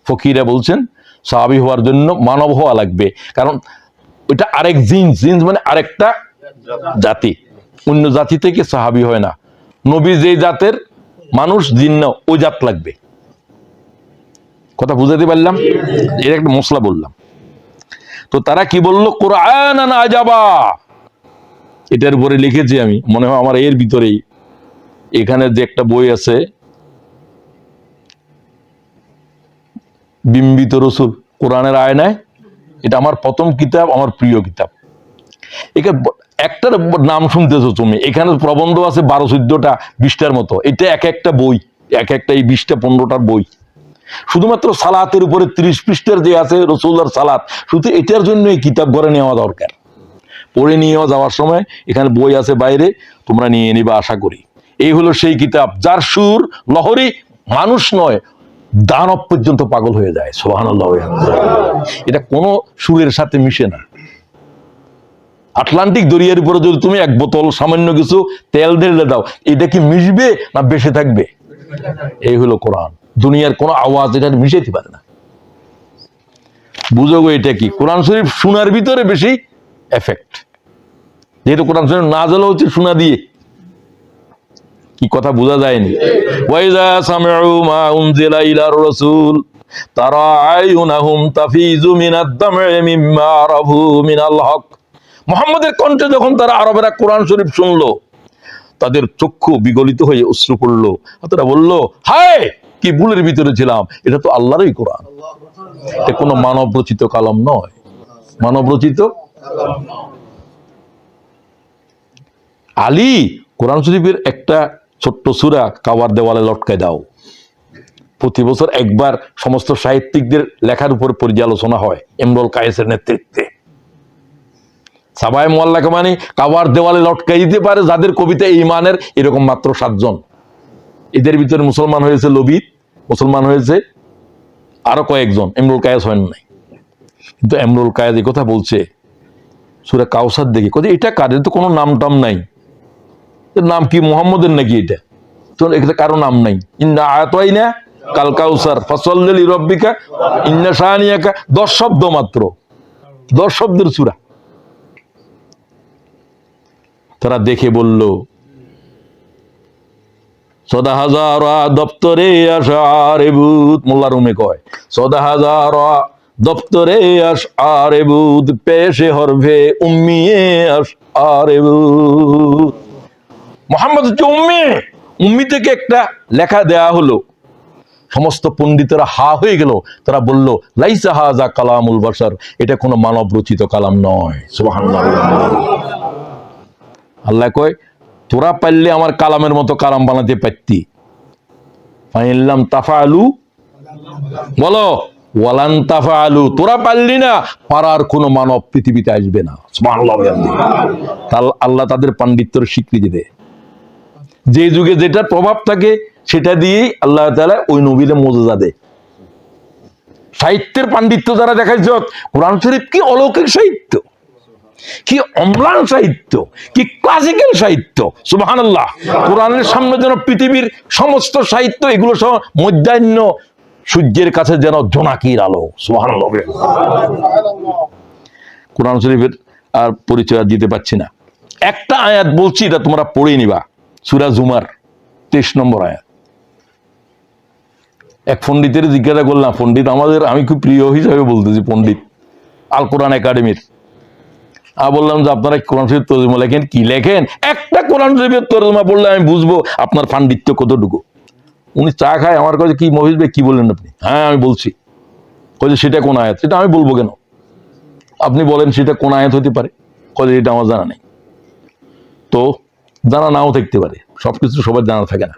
ফকিরা বলছেন সাহাবী হওয়ার জন্য মানব হওয়া লাগবে, কারণ ওইটা আরেক জিন্স। জিন্স মানে আরেকটা জাতি, অন্য জাতি থেকে সাহাবী হয় না। নবী যে জাতের মানুষ, জিন্ন ওই জাত লাগবে। কথা বুঝাতে পারলাম? এর একটা মশলা বললাম। তো তারা কি বললো? কুরআনান আজাবা। এটার উপরে লিখেছি আমি, মনে হয় আমার এর ভিতরেই, এখানে যে একটা বই আছে, বিম্বিত রসুল কোরআনের আয়নায়, এটা আমার প্রথম কিতাব, আমার প্রিয় কিতাব। এখানে একটার নাম শুনতেছো তুমি, এখানে প্রবন্ধ আছে 12-14টা 20টার মতো। এটা এক একটা বই, এক একটা এই 20টা 15টার বই। শুধুমাত্র সালাতের উপরে 30 পৃষ্ঠার যে আছে রাসূলুল্লাহর সালাত, শুধু এটার জন্য এই কিতাব ঘরে নেওয়া দরকার। পড়ে নিয়ে যাওয়ার সময় এখানে বই আছে বাইরে, তোমরা নিয়ে নিবা আশা করি। এই হলো সেই কিতাব যার সুর লহরী মানুষ নয়, দানব পর্যন্ত পাগল হয়ে যায়। সুবহানাল্লাহ। এটা কোনো সুরের সাথে মিশে না। আটলান্টিক দরিয়ার উপরে যদি তুমি 1 বোতল সামান্য কিছু তেল ঢেলে দাও, এটা কি মিশবে না বেঁচে থাকবে? এই হলো কোরআন। দুনিয়ার কোনো আওয়াজ এটা মিশাইতে পারে না। বুঝো গো, এটা কি? কোরআন শরীফ শোনার ভিতরে বেশি এফেক্ট, যেহেতু কোরআন শরীফ নাযিল হচ্ছে শোনা দিয়ে। কি কথা বোঝা যায়নি? ওয়াইজা সামিউ মা উনজিলা ইলার রাসূল তারা আয়ুনাহুম তাফিজু মিনাদ দাম'i মিম্মা আরাফু মিনাল হক। মুহাম্মদের কণ্ঠে যখন তারা আরবেরা কোরআন শরীফ শুনলো, তাদের চক্ষু বিগলিত হয়ে অশ্রু পড়লো। তারা বলল, হায় কি ভুলের ভিতরে ছিলাম, এটা তো আল্লাহরই কোরআন, এটা কোনো মানব রচিত কালাম নয়। মানব রচিত আলী কোরআন শরীফের একটা ছোট্ট সূরা কাবার দেওয়ালে লটকায় দাও। প্রতি বছর একবার সমস্ত সাহিত্যিকদের লেখার উপর পর্যালোচনা হয় ইমরুল কায়েসের নেতৃত্বে। সাবায়ে মুআল্লাকা মানে কাবার দেওয়ালে লটকাই দিতে পারে যাদের কবিতা ঈমানের, এরকম মাত্র 7 জন। এদের ভিতরে মুসলমান হয়েছে লবিদ, মুসলমান হয়েছে আরো কয়েকজন, ইমরুল কায়েস হয় নাই। কিন্তু ইমরুল কায়েস এই কথা বলছে সূরা কাউসার দেখে, কই এটা কার? তো কোনো নাম টাম নাই। এর নাম কি মুহাম্মদের নাকি? এটা তো এটা কারো নাম নাই। ইন্না আতাইনা কাল কাউসার ফাসাল্লি লিরাব্বিকা ইন্না শানিয়াকা, 10 শব্দ মাত্র, 10 শব্দের সূরা। তারা দেখে বলল, সদা হাজারা দপ্তরে আশআরে বুত। মোল্লা রুমে কয়, সদা হাজারা দপ্তরে আশআরে বুত পেশে হরফে উম্মিয়ে আশআরে বুত। মুহাম্মদ হচ্ছে উম্মি। উম্মি থেকে একটা লেখা দেয়া হলো। সমস্ত পণ্ডিতেরা হা হয়ে গেল। তারা বলল, লাইসা হাযা কালামুল বাশার, এটা কোনো মানব রচিত কালাম নয়। সুবহানাল্লাহ। আল্লাহ কয়, তোরা পারলে আমার কালামের মতো কালাম বানাতে পারতি। ফাইল্লাম তাফালু, বলো ওয়ালান তাফালু, তোরা পারলি না, পারার কোনো মানব পৃথিবীতে আসবে না। সুবহানাল্লাহ। আল্লাহ তাদের পাণ্ডিত্যের স্বীকৃতি দেয়। যে যুগে যেটা প্রভাব থাকে সেটা দিয়েই আল্লাহ তাআলা ওই নবীর মুজিজা দেয়। সাহিত্যের পাণ্ডিত্য যারা দেখাইছ, কোরআন শরীফ কি অলৌকিক সাহিত্য, কি অম্লান সাহিত্য, কি ক্লাসিক্যাল সাহিত্য। সুবহানাল্লাহ। কোরআনের সামনে যেন পৃথিবীর সমস্ত সাহিত্য এগুলো সহ মধ্যাহ্ন সূর্যের কাছে যেন জোনাকির আলো। সুবহানাল্লাহ। কোরআন শরীফের আর পরিচয় দিতে পারছি না। একটা আয়াত বলছি, এটা তোমরা পড়ে নিবা, সূরা জুমার 23 নম্বর আয়াত। এক পণ্ডিতের জিজ্ঞাসা করলাম, পণ্ডিত আমাদের, আমি খুব প্রিয় হিসাবে বলতেছি, পণ্ডিত আল কোরআন একাডেমির, বললাম যে আপনারা কোরআন শরীফ তর্জমা লেখেন, কি লেখেন? একটা কোরআন শরীফের তর্জমা পড়লে আমি বুঝবো আপনার পাণ্ডিত্য কতটুকু। উনি চা খায়, আমার কাছে কি মহিষ ভাই কি বললেন আপনি? হ্যাঁ আমি বলছি। কয়ে সেটা কোন আয়াত? সেটা আমি বলবো কেন? আপনি বলেন সেটা কোন আয়াত হতে পারে? কয়ে এটা আমার জানা নেই। তো জানা নাও থাকতে পারে, সবকিছু সবার জানা থাকে না।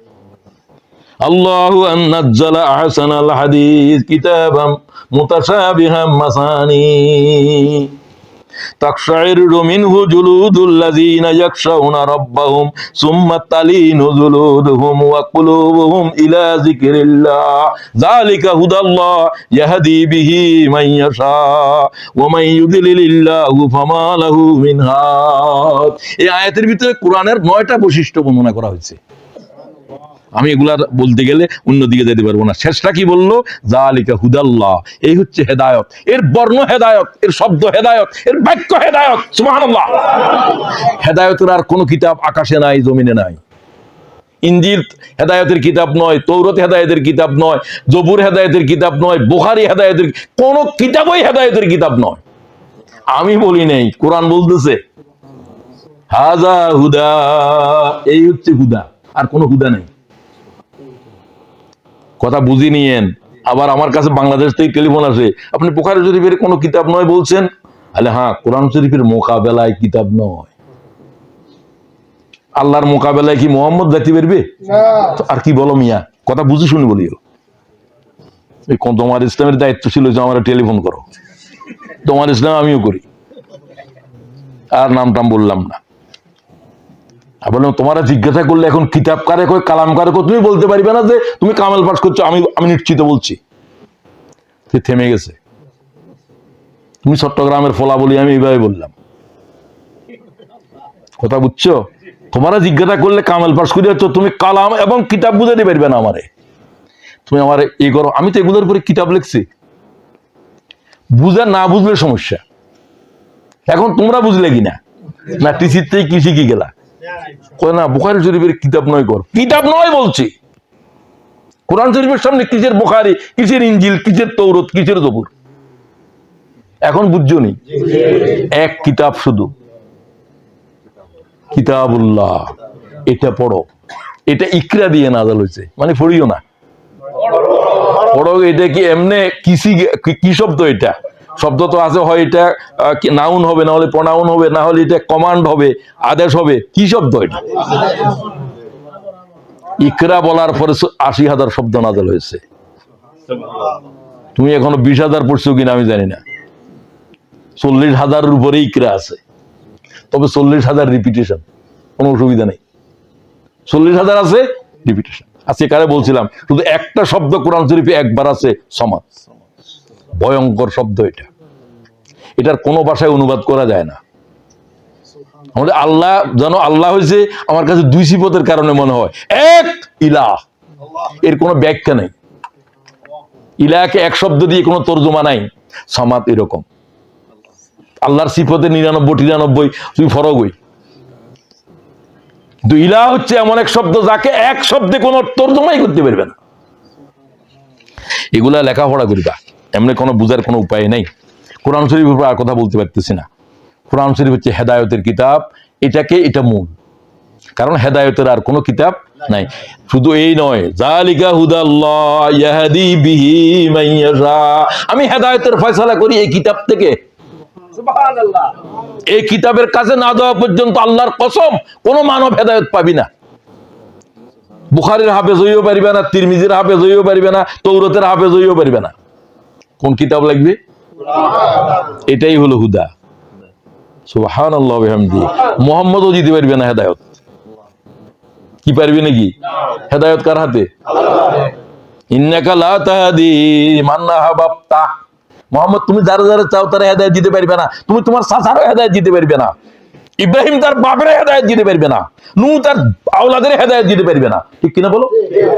আল্লাহু নাজ্জালা আহসানাল হাদিস কিতাবাম মুতাশাবিহাম মাসানি তাকশাইরু মিনহু জুলুদুল্লাযীনা ইয়াখশাউনা রাব্বাহুম সুম্মা তালিনু জুলুদুহুম ওয়া কুলুবুহুম ইলা যিকরিল্লাহ যালিকা হুদাল্লাহ ইয়াহদি বিহি মান ইয়াশা ওয়া মান ইউদ্লিলিল্লাহু ফামা লাহু মিন হাদ। এই আয়াতের ভিতরে কোরআনের 9টা বৈশিষ্ট্য বর্ণনা করা হয়েছে। আমি এগুলা বলতে গেলে অন্যদিকে যেতে পারবো না। শেষটা কি বললো? যালিকা হুদাল্লাহ, এই হচ্ছে হেদায়ত। এর বর্ণ হেদায়ত, এর শব্দ হেদায়ত, এর বাক্য হেদায়ত। সুবহানাল্লাহ। হেদায়তের আর কোন কিতাব আকাশে নাই, জমিনে নাই। ইনজিল হেদায়তের কিতাব নয়, তৌরাত হেদায়তের কিতাব নয়, জবুর হেদায়তের কিতাব নয়, বুখারী হেদায়তের, কোন কিতাবই হেদায়তের কিতাব নয়। আমি বলি নাই, কোরআন বলতেছে হাযা হুদা, এই হচ্ছে হুদা, আর কোন হুদা নেই। কথা বুঝি নিয়েন। আবার আমার কাছে বাংলাদেশ থেকে টেলিফোন আসে, আপনি বুখারী শরীফের কোনো কিতাব নয় বলছেন? আলে হ্যাঁ, কোরআন শরীফের মোকাবেলায় কিতাব নয়। আল্লাহর মোকাবেলায় কি মোহাম্মদ যাইতে পারবে? আর কি বলো মিয়া, কথা বুঝে শুনি বলিও। তোমার ইসলামের দায়িত্ব ছিল যে আমার টেলিফোন করো, তোমার ইসলাম আমিও করি, আর নাম টাম বললাম না। বললাম তোমারা জিজ্ঞাসা করলে এখন কিতাব কারে কই, কালাম কারে কই, তুমি বলতে পারবে না যে তুমি কামেল পাস করছো। আমি নিশ্চিত বলছি। থেমে গেছে। তুমি চট্টগ্রামের ফলা বলি, আমি এইভাবে বললাম। কথা বুঝছো? তোমারা জিজ্ঞাসা করলে কামেল পাস করে যাচ্ছ, তুমি কালাম এবং কিতাব বুঝাতে পারবে না আমারে। তুমি আমার এই করো, আমি তো এগুলোর উপরে কিতাব লিখছি। বুঝা না বুঝলে সমস্যা। এখন তোমরা বুঝলে কিনা না, টিসির থেকে কি শিখি গেলা? কয় না বুখারী শরীফের কিতাব নয়, কর কিতাব নয় বলছি। কোরআন শরীফের সামনে কিসের বুখারী, কিসের ইনজিল, কিসের তৌরাত, কিসের জবুর? এখন বুঝছো নি? এক কিতাব শুধু, কিতাবুল্লাহ। এটা পড়ো, এটা ইকরা দিয়ে নাযাল হয়েছে, মানে পড়িও না, পড়ো। এটা কি এমনে কি শব্দ? এটা শব্দ তো আছে, হয় এটা নাউন হবে, না হলে প্রনাউন হবে, না হলে এটা কমান্ড হবে, আদেশ হবে। কি শব্দ এটা? ইকরা বলার পরে ৮০,০০০ শব্দ নাযিল হয়েছে। তুমি এখনো ২০,০০০ পড়ছো কিনা আমি জানি না। ৪০,০০০ উপরে ইকরা আছে, তবে ৪০,০০০ রিপিটেশন, কোনো অসুবিধা নেই। ৪০,০০০ আছে রিপিটেশন। আজকে কারে বলছিলাম, শুধু একটা শব্দ কোরআন শরীফে একবার আছে, সমাজ। ভয়ঙ্কর শব্দ এটা, এটার কোনো ভাষায় অনুবাদ করা যায় না। আমাদের আল্লাহ যেন আল্লাহ হয়েছে আমার কাছে 2 সিফতের কারণে মনে হয়। এক, ইলাহ, এর কোনো ব্যাখ্যা নেই। ইলাহকে এক শব্দ দিয়ে কোনো তর্জমা নাই। সমাদ এরকম। আল্লাহর সিফতে 99-93 তুই ফরক হই। কিন্তু ইলাহ হচ্ছে এমন এক শব্দ যাকে এক শব্দে কোনো তর্জমাই করতে পারবে না। এগুলা লেখাপড়া করিবা, এমনি কোনো বুঝার কোনো উপায় নেই। কোরআন শরীফের উপর আর কথা বলতে পারতেছি না। কোরআন শরীফ হচ্ছে হেদায়েতের কিতাব, এটা মূল। কারণ হেদায়েতের আর কোনো কিতাব নাই। শুধু এই নয়, যালিকা হুদাল্লাহ ইয়াহদি বিহি মান ইয়াশা, আমি হেদায়েতের ফয়সালা করি এই কিতাব থেকে। সুবহানাল্লাহ। এই কিতাবের কাছে না যাওয়া পর্যন্ত আল্লাহর কসম কোন মানব হেদায়েত পাবি না। বুখারীর হাফেজ হইও পারবে না, তিরমিজির হাফেজ হইও পারবে না, তৌরাতের হাফেজ হইও পারবে না। কোন কিতাব লাগবে? এটাই হলো হুদা। সুবহানাল্লাহ ওয়া বিহামদিহি। মুহাম্মদও দিতে পারবে না হেদায়েত। কি পারবে নাকি? হেদায়েত কার হাতে? ইন্নাকা লা তাহদি মান আহবাবতা। মুহাম্মদ তুমি যারা যারা চাও তারা হেদায়েত দিতে পারবে না। তুমি তোমার চাচারও হেদায়েত দিতে পারবে না। ইব্রাহিম তার বাপের হেদায়েত দিতে পারবে না। নূহ তার আওলাদের হেদায়েত দিতে পারবে না। ঠিক কিনা বলো?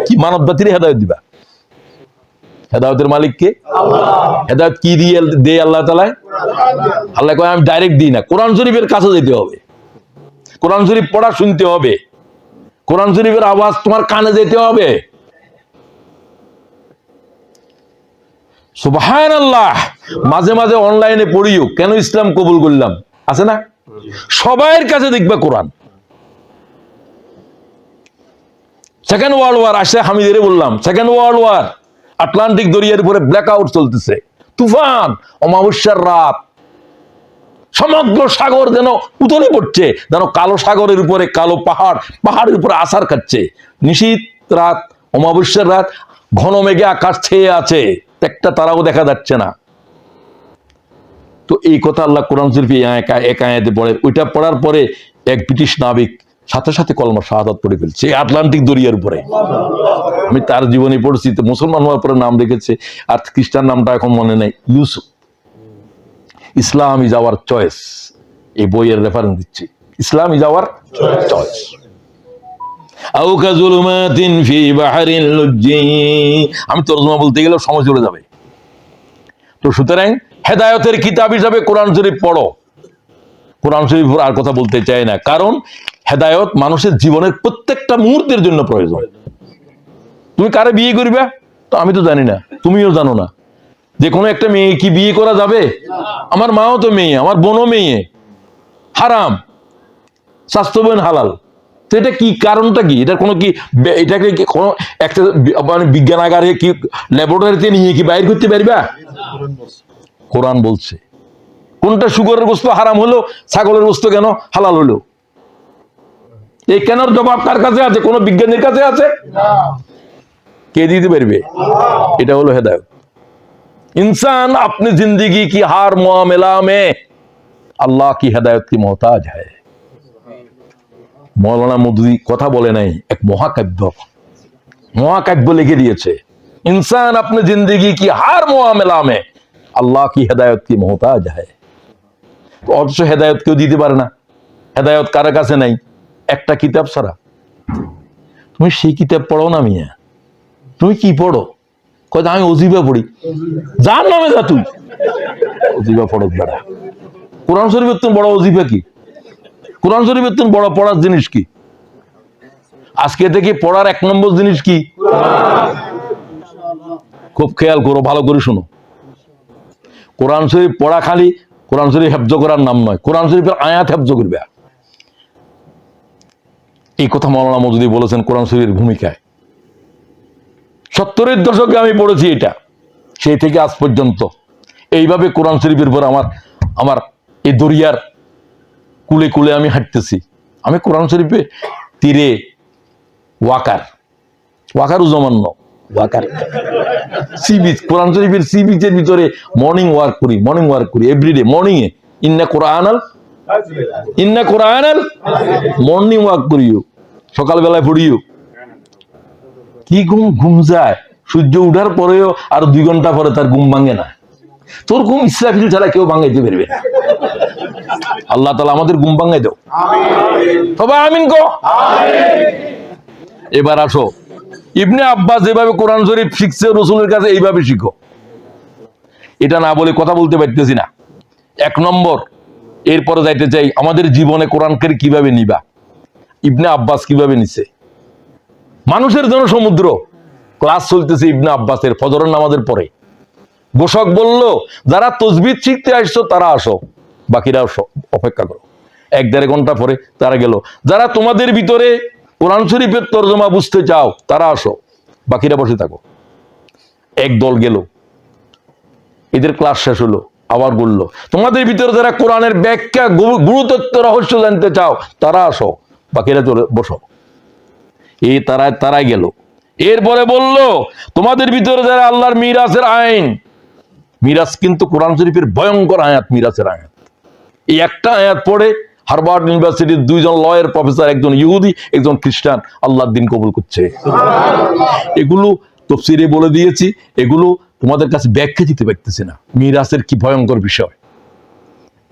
কি মানব জাতির হেদায়েত দিবা? হেদায়েতের মালিক কে? আল্লাহ। হেদায়েত কি দিয়ে দেয় আল্লাহ তাআলা? আল্লাহ কয় আমি ডাইরেক্ট দিই না, কোরআন শরীফের কাছে যেতে হবে, কোরআন শরীফ পড়া শুনতে হবে, কোরআন শরীফের আওয়াজ তোমার কানে যেতে হবে। সুবহানাল্লাহ। মাঝে মাঝে অনলাইনে পড়িও কেন ইসলাম কবুল করলাম, আছে না? সবার কাছে দেখবা কোরআন। সেকেন্ড ওয়ার্ল্ড ওয়ার আসে, হামিদের বললাম সেকেন্ড ওয়ার্ল্ড ওয়ার, আটলান্টিক দরিয়ার উপরে ব্ল্যাক আউট চলতেছে, তুফান, অমাবস্যার রাত, সমগ্র সাগর যেন উতলে পড়ছে, যেন কালো সাগরের উপরে কালো পাহাড়, পাহাড়ের উপরে আছাড় খাচ্ছে। নিশীত রাত, অমাবস্যার রাত, ঘন মেঘে আকাশ ছেয়ে আছে, একটা তারাও দেখা যাচ্ছে না। তো এই কথা আল্লাহ কোরআন শরীফে এক আয়াতে পড়ে। ওইটা পড়ার পরে এক ব্রিটিশ নাবিক সাথে সাথে কলমা শাহাদাত পড়ে ফেলছে আটলান্টিক দরিয়ার উপরে। আমি তার জীবনে পড়ছি, তো মুসলমান হওয়ার পরে নাম রেখেছে, আর খ্রিস্টান নামটা এখন মনে নেই, ইউসুফ। ইসলাম ইজ আওয়ার চয়েস, এই বইয়ের রেফারেন্স দিচ্ছি, ইসলাম ইজ আওয়ার চয়েস। আমি তরজমা বলতে গেলেও সময় চলে যাবে। তো সুতরাং হেদায়তের কিতাব হিসাবে কোরআন শরীফ পড়ো। কোরআন শরীফ আর কথা বলতে চাই না, কারণ হেদায়ত মানুষের জীবনের প্রত্যেকটা মুহূর্তের জন্য প্রয়োজন। তুমি কারে বিয়ে করবে তো আমি তো জানি না, তুমিও জানো না, যে কোনো একটা মেয়ে কি বিয়ে করা যাবে? আমার মাও তো মেয়ে, আমার বোনও মেয়ে, হারাম, স্বাস্থ্যবান হালাল। তো এটা কি, কারণটা কি? এটার কোনো কি, এটাকে কোনো একটা মানে বিজ্ঞানাগারে কি ল্যাবরেটরিতে নিয়ে কি বাইর করতে পারবা? কোরআন বলছে। কোনটা শুকরের গোস্ত হারাম হলো, ছাগলের গোস্ত কেন হালাল হলো? এই কেনর জবাব কার কাছে আছে? কোন বিজ্ঞানীর কাছে আছে? কে দিতে পারবে? এটা হলো হেদায়ত। इंसान अपनी जिंदगी की हर मामला में अल्लाह की हिदायत की मोहताज है। মৌলানা মওদুদী কথা বলে নাই, এক মহাকাব্য লিখে দিয়েছে, इंसान अपनी जिंदगी की हर मामला में अल्लाह की हिदायत की मोहताज है। অথচ হেদায়ত কেউ দিতে পারে না। হেদায়ত কার কাছে নাই? একটা কিতাব ছাড়া। তুমি সেই কিতাব পড়ো না মিয়া। তুমি কি পড়ো? কয় আমি ওজিবা পড়ি। যার নামে যা, তুই ওজিবা পড়ো বেড়া। কোরআন শরীফের তুমি বড় ওজিবা কি? কোরআন শরীফের তুমি বড় পড়ার জিনিস কি? আজকে থেকে পড়ার এক নম্বর জিনিস কি? খুব খেয়াল করো, ভালো করে শোনো। কোরআন শরীফ পড়া খালি কোরআন শরীফ হেফজ করার নাম নয়, কোরআন শরীফের আয়াত হেফজ করবে। এই কথা মওলানা মওদুদী বলেছেন কোরআন শরীফের ভূমিকায়। 70-এর দশকে আমি পড়েছি এটা, সেই থেকে আজ পর্যন্ত এইভাবে কোরআন শরীফের উপর আমার এই দরিয়ার কুলে কুলে আমি হাঁটতেছি। আমি কোরআন শরীফে তীরে ওয়াকার উজমান্য ওয়াকার সি বিচ, কোরআন শরীফের সি বিচের ভিতরে মর্নিং ওয়াক করি এভরিডে মর্নিং এ। ইন্না কোরআনাল মর্নিং ওয়াক করিও, সকালবেলায় পড়িও। কি ঘুম যায়, সূর্য উঠার পরেও আর 2 ঘন্টা পরে তার ঘুম ভাঙে না। তোর ঘুম ইসরাফিল ছাড়া কেউ ভাঙাইতে পারবে না। আল্লাহ তাআলা আমাদের ঘুম ভাঙাই দাও, তবে আমিন কো। এবার আসো, ইবনে আব্বাস যেভাবে কোরআন শরীফ শিখছে রাসূলের কাছে, এইভাবে শিখো। এটা না বলে কথা বলতে পারতেছি না। 1 নম্বর, এরপরে যাইতে চাই আমাদের জীবনে কোরআনকে কিভাবে নিবা। ইবনে আব্বাস কিভাবে নিছে। মানুষের জন্য সমুদ্র, ক্লাস চলতেছে ইবনে আব্বাসের ফজরের নামাজের পরে। ঘোষক বলল, যারা তাসবিহ শিখতে আসছো তারা আসো, বাকিরা অপেক্ষা করো। 1-1.5 ঘন্টা পরে তারা গেল। যারা তোমাদের ভিতরে কোরআন শরীফের তরজমা বুঝতে চাও তারা আসো, বাকিরা বসে থাকো। এক দল গেল, এদের ক্লাস শেষ হলো, আবার বললো, তোমাদের ভিতরে যারা কোরআনের ব্যাখ্যা গুরুতত্ত্ব রহস্য জানতে চাও তারা আসো, বাকিরা চলে বসো। এই তারাই গেল। এরপরে বলল, তোমাদের ভিতরে যারা আল্লাহর মিরাজের আইন, মিরাজ কিন্তু কোরআন শরীফের ভয়ঙ্কর আয়াত, মিরাজের আয়াত। এই একটা আয়াত পড়ে হার্ভার্ড ইউনিভার্সিটির 2 জন লয়ের প্রফেসর, একজন ইহুদি একজন খ্রিস্টান, আল্লাহর দিন কবুল করছে। এগুলো তাফসীরে বলে দিয়েছি, এগুলো তোমাদের কাছে ব্যাখ্যা দিতে পারতেছি না। মিরাজের কি ভয়ঙ্কর বিষয়।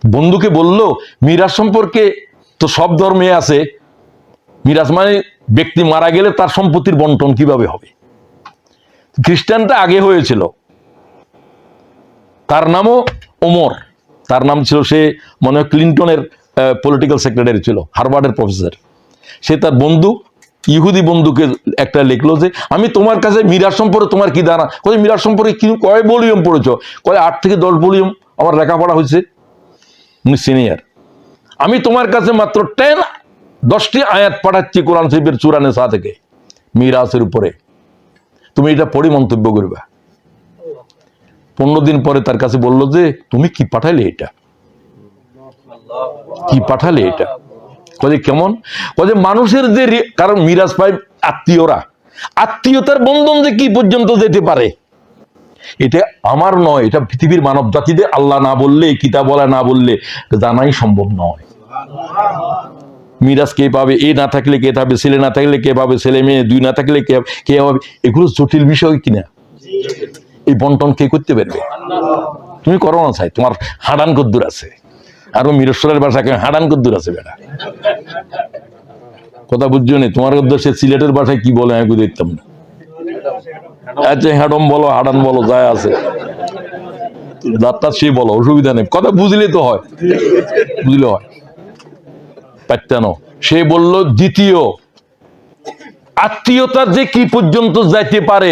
বন্ধুকে বলল, মিরাজ সম্পর্কে তো সব ধর্মে আছে, মিরাজ মানে ব্যক্তি মারা গেলে তার সম্পত্তির বন্টন কিভাবে হবে। খ্রিস্টানটা আগে হয়েছিল, তার নামও ওমর, তার নাম ছিল, সে মনে হয় ক্লিন্টনের পলিটিক্যাল সেক্রেটারি ছিল, হার্ভার্ডের প্রফেসর। সে তার বন্ধু ইহুদি বন্ধুকে একটা লিখলো যে, আমি তোমার কাছে মিরাজ সম্পর্কে তোমার কি ধারণা। কয় মিরাজ সম্পর্কে কি, কয় ভলিউম পড়েছ? কয় 8 থেকে 10 ভলিউম আমার লেখাপড়া হয়েছে। উনি সিনিয়র। আমি তোমার কাছে মাত্র 10টি আয়াত পাঠাচ্ছি কোরআন শরীফের সূরা নিসা থেকে মিরাসের উপরে, তুমি এটা পড়ে মন্তব্য করবা। 15 দিন পরে তার কাছে বললো যে তুমি কি পাঠালে এটা, কি পাঠালে এটা? কয়ে কেমন? কয়ে মানুষের যে কারণ মিরাজ পায় আত্মীয়রা, আত্মীয়তার বন্ধন যে কি পর্যন্ত যেতে পারে, এটা আমার নয়, এটা পৃথিবীর মানব জাতিদের আল্লাহ না বললে, কিতাবওয়ালা না বললে জানাই সম্ভব নয়। মিরাজ কে পাবে, এ না থাকলে কে পাবে, ছেলে না থাকলে কে পাবে, ছেলে মেয়ে 2 না থাকলে কে পাবে, এগুলো জটিল বিষয় কিনা? এই বন্টন কে করতে পারবে? তুমি করো না, চাই তোমার হাডান কদ্দুর আছে, আরো মিরসরের বাসাকে হাডান কদ্দুর আছে বেটা, কথা বুঝছো না? তোমার সে সিলেটের বাসায় কি বলে আমি দেখতাম না। আচ্ছা হ্যাডম বলো, হাডান বলো, যায় আছে, যাত্রা সে বলো, অসুবিধা নেই, কথা বুঝলে তো হয়, বুঝলে হয়। পাত্তানো সে বলল দ্বিতীয় আত্মীয়তা যে কি পর্যন্ত যাইতে পারে,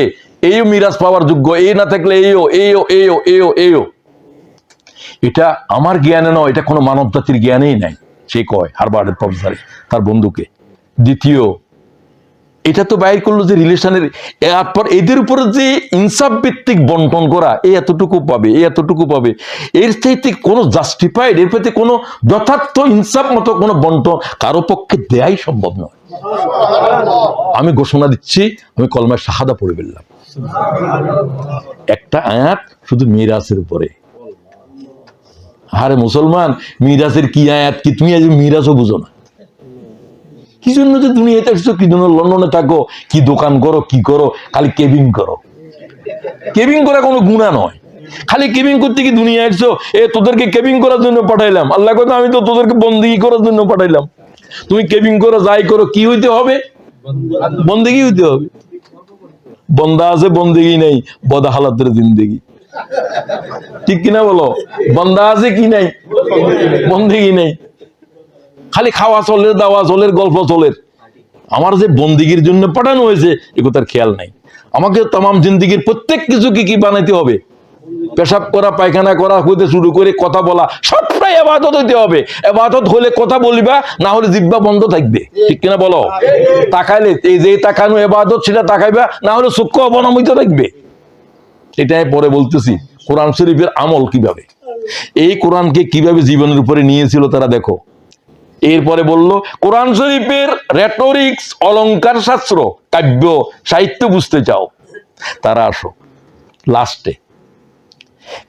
এই মিরাজ পাওয়ার যোগ্য, এই না থাকলে এইও। এটা আমার জ্ঞানে নয়, এটা কোনো মানব জাতির জ্ঞানেই নাই। সে কয় হার্ভার্ডের প্রফেসর তার বন্ধুকে। দ্বিতীয়, এটা তো বাইর করলো যে রিলেশনের, এরপর এদের উপরে যে ইনসাফ ভিত্তিক বন্টন করা, এতটুকু পাবে, এতটুকু পাবে, এর চাইতে কোনো জাস্টিফাইড, এর প্রতি কোনো যথার্থ ইনসাফ মতো কোনো বন্টন কারো পক্ষে দেয়াই সম্ভব নয়। আমি ঘোষণা দিচ্ছি, আমি কলমায় শাহাদা পড়ে ফেললাম, একটা আয়াত শুধু মিরাজের উপরে। আরে মুসলমান, মিরাজের কি আয়াত কি? তুমি আজ মিরাজও বুঝো না। কি জন্য যে দুনিয়াতে আসছো, কি জন্য লন্ডনে থাকো, কি দোকান করো, কি করো, খালি কেবিং করো। কেবিং করা কোনো গুনাহ নয়, খালি কেবিং করতে কি দুনিয়া আসছো? তোদেরকে কেবিং করার জন্য পাঠাইলাম, আল্লাহ কথা আমি তো তোদেরকে বন্দেগী করার জন্য পাঠাইলাম। তুমি কেবিং করো, যাই করো, কি হইতে হবে? বন্দেগী হইতে হবে। বন্দা আছে, বন্দেগী নেই, বদা হালাতের জিন্দেগি, ঠিক কিনা বলো? বন্দা আছে কি নাই, বন্দেগী নেই, খালি খাওয়া চলে, দাওয়া চলের, গল্প চলের। আমার যে বন্দিগির জন্য পাঠানো হয়েছে এ কথার খেয়াল নাই। আমাকে তামাম জিন্দিগির প্রত্যেক কিছু কি বানাইতে হবে? পেশাব করা, পায়খানা করা হইতে শুরু করে কথা বলা, সবটাই ইবাদত হইতে হবে। ইবাদত হলে কথা বলিবা, না হলে জিহ্বা বন্ধ থাকবে, ঠিক কিনা বলো? তাকাইলে এই যে তাকানো ইবাদত, সেটা তাকাইবা, না হলে চক্ষু অবনমিত থাকবে। এটাই পরে বলতেছি কোরআন শরীফের আমল কিভাবে, এই কোরআনকে কিভাবে জীবনের উপরে নিয়েছিল তারা দেখো। এরপরে বলল কোরআন শরীফের রেটরিক্স, অলংকার শাস্ত্র, কাব্য সাহিত্য বুঝতে চাও, তারা আসো। লাস্টে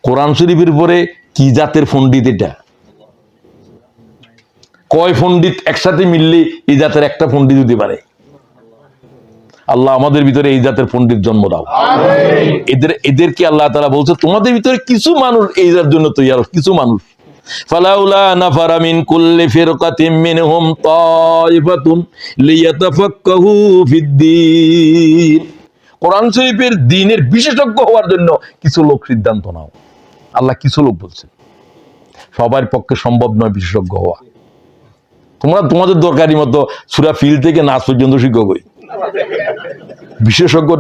কোরআন শরীফের পরে কি জাতের পণ্ডিত, এটা কয় পণ্ডিত একসাথে মিললে এই জাতের একটা পণ্ডিত হতে পারে? আল্লাহ আমাদের ভিতরে এই জাতের পণ্ডিত জন্ম দাও। এদেরকে আল্লাহ তাআলা বলছে তোমাদের ভিতরে কিছু মানুষ এই জাতের জন্য তৈরি, কিছু মানুষ। ফালাউলা নাফারা মিন কুল্লি ফিরকাতিন মিনহুম তাইফাতুন লিয়াতাফাক্কাহু ফিদ্দীন। কোরআন শরীফের দ্বীনের বিশেষজ্ঞ হওয়ার জন্য কিছু লোক সিদ্ধান্ত নাও। আল্লাহ কিছু লোক বলছেন, সবার পক্ষে সম্ভব নয় বিশেষজ্ঞ হওয়া। তোমরা তোমাদের দরকারি মতো সূরা ফিল থেকে নাস পর্যন্ত শিখো কই। বিশেষজ্ঞ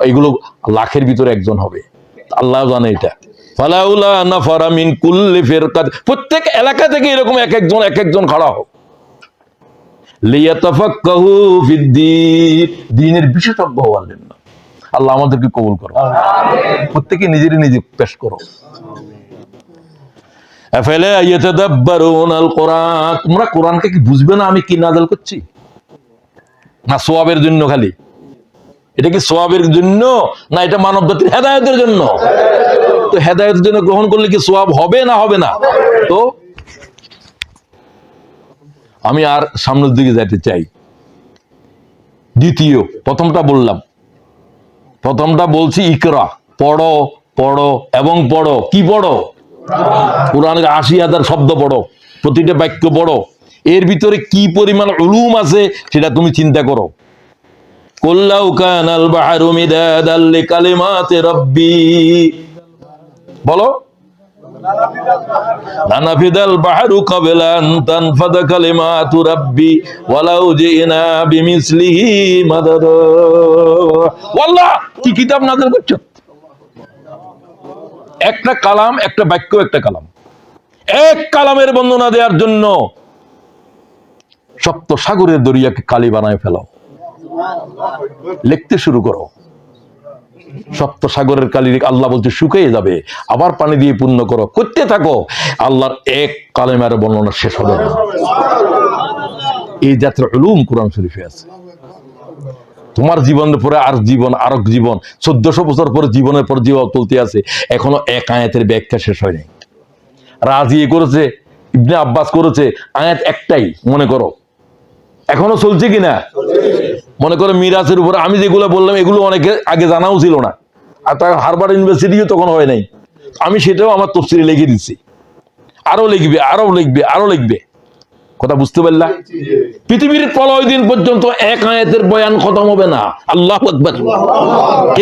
এগুলো লাখের ভিতরে একজন হবে, আল্লাহ জানে এটা। ফালাউলা নাফারা মিন কুল্লি ফিরকাত, প্রত্যেক এলাকা থেকে এরকম এক একজন খাড়া হোক। লিয়াতাফাক্কাহু ফিদ্দীন, দ্বীনের বিশেষজ্ঞ হওয়ার জন্য। আল্লাহ আমাদেরকে কবুল করো, আমিন। প্রত্যেকে নিজে পেশ করো। আফালা ইয়াতাদাব্বারুনাল কুরআন, তোমরা কোরআনকে কি বুঝবে না আমি কি নাযিল করছি? না সওয়াবের জন্য খালি? এটা কি সওয়াবের জন্য, না এটা মানব জাতির হেদায়েতের জন্য? তো হেদায়েতের জন্য গ্রহণ করলে কি সওয়াব হবে না হবে না? তো আমি আর সামনের দিকে যেতে চাই। দ্বিতীয়, প্রথমটা বললাম, প্রথমটা বলছি ইকরা, পড়ো পড়ো এবং পড়ো। কি পড়ো? কোরআনের ৮০,০০০ শব্দ পড়ো, প্রতিটা বাক্য পড়ো। এর ভিতরে কি পরিমাণ উলুম আছে সেটা তুমি চিন্তা করো। কুল্লাউ কানাল বাহরু মিদাদাল লিকালিমাতি রাব্বি, বলো লানাফিদাল বাহরু ক্বাবলা আন তানফাদা কালিমাতু রাব্বি ওয়ালাউ জিনা বিমিসলিহি মাদাদা। আল্লাহ কি কিতাব নাযিল করছো? একটা কালাম, একটা বাক্য, একটা কালাম, এক কালামের বর্ণনা দেওয়ার জন্য সপ্ত সাগরের দরিয়াকে কালি বানায় ফেলাও, লিখতে শুরু করো। সপ্ত সাগরের কালি আল্লাহ বলছে শুকিয়ে যাবে, আবার পানি দিয়ে পূর্ণ করো, করতে থাকো, আল্লাহর এক কালেমার বর্ণনা শেষ হবে না। এই জাতীয় উলুম কোরআন শরীফে আছে। তোমার জীবনের পরে আর জীবন, আরেক জীবন, 1400 বছর পরে জীবনের পর জীবন চলতে আছে, এখনো এক আয়াতের ব্যাখ্যা শেষ হয় নাই। রাজি করেছে, ইবনে আব্বাস করেছে, আয়াত একটাই, মনে করো এখনো চলছে কিনা। মনে করো মিরাজের উপর আমি যেগুলো বললাম এগুলো অনেকে আগে জানাও ছিল না, আর তার হার্ভার্ড ইউনিভার্সিটিও তখন হয় নাই, আমি সেটাও আমার তফসিরে লিখে দিচ্ছি, আরো লিখবে, আরো লিখবে, আরো লিখবে। কথা বুঝতে পারলা? পৃথিবীর প্রলয় দিন পর্যন্ত এক আয়াতের বয়ান খতম হবে না। আল্লাহু আকবার।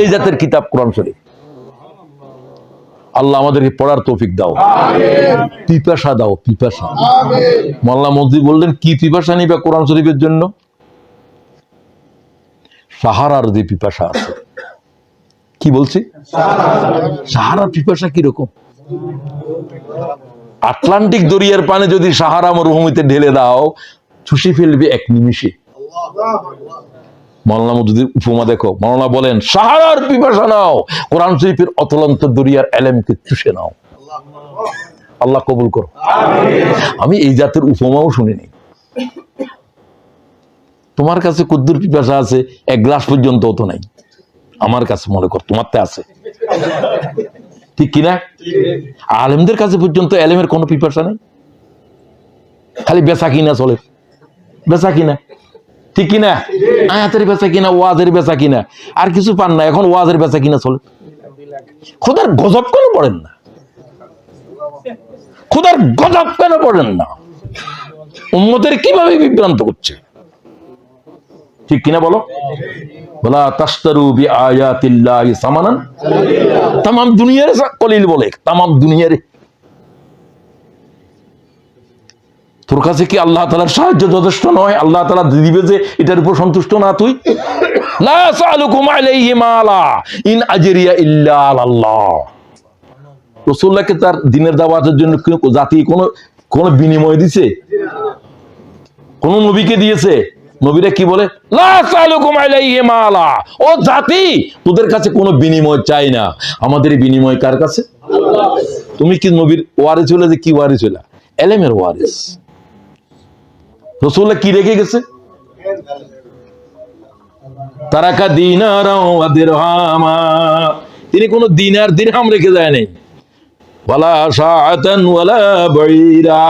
এই জাতের কিতাব কোরআন শরীফ। আল্লাহ আমাদেরকে পড়ার তৌফিক দাও, পিপাসা দাও, পিপাসা। মোল্লা মসজিদ বললেন কি পিপাসা নিবে কোরআন শরীফের জন্য? সাহারার যে পিপাসা আছে। কি বলছি? সাহারার পিপাসা কিরকম? আটলান্টিক দরিয়ার পানি যদি সাহারা মরুভূমিতে ঢেলে দাও, চুষে ফেলবে এক নিমিষে। মাওলানা মওদুদির উপমা দেখো, মাওলানা বলেন সাহারার পিপাসা নাও, কোরআন শরীফের অতলন্ত দরিয়ার এলেমকে চুষে নাও। আল্লাহ কবুল করো। আমি এই জাতের উপমাও শুনিনি। তোমার কাছে কুদ্দুর পিপাসা আছে, এক গ্লাস পর্যন্ত তো নাই, আমার কাছে মনে কর তোমারতে আছে, ঠিক কিনা? আলেমদের কাছে পর্যন্ত এলেমের কোনো পিপাসা নেই, খালি বেচা কিনা চলে, বেচা কিনা, ঠিক কিনা? আয়াতের বেচা কিনা, ওয়াজের বেচা কিনা, আর কিছু পান না, এখন ওয়াজের বেচা কিনা চলে। খোদার গজব কেন পড়েন না? খোদার গজব কেন পড়েন না? উম্মতের কিভাবে বিভ্রান্ত করছে, ঠিক কিনা বলো? বলা তাশতারু বিআয়াতিল্লাহি সামানান, তাম দুনিয়ার কলিল বলে, তাম দুনিয়ার। তোর কাছে কি আল্লাহ তাআলার সাহায্য যথেষ্ট নয়? আল্লাহ তাআলা দিবে যে, এটার উপর সন্তুষ্ট না তুই? লা সালুকুম আলাইহি মালা ইন আজরিয়া ইল্লা আল্লাহ। রাসূলুল্লাহকে তার দ্বীনের দাওয়াতের জন্য জাতি কোন বিনিময় দিয়েছে? কোন নবীকে দিয়েছে? নবীরা কি বলে? লা সালুকুম আলাইহি মালা, ও জাতি তোদের কাছে কোনো বিনিময় চাই না, আমাদের বিনিময় কার কাছে? আল্লাহ। তুমি কি নবীর ওয়ারিস হলে যে কি ওয়ারিস হলা? এলেমের ওয়ারিস। রাসূলুল্লাহ কি রেখে গেছে? তারাকা দিনারা ওয়া দিরহামা, তিনি কোনো দিনার দিরহাম রেখে যায় নাই। ওয়ালা শাআতান ওয়ালা বাইরা।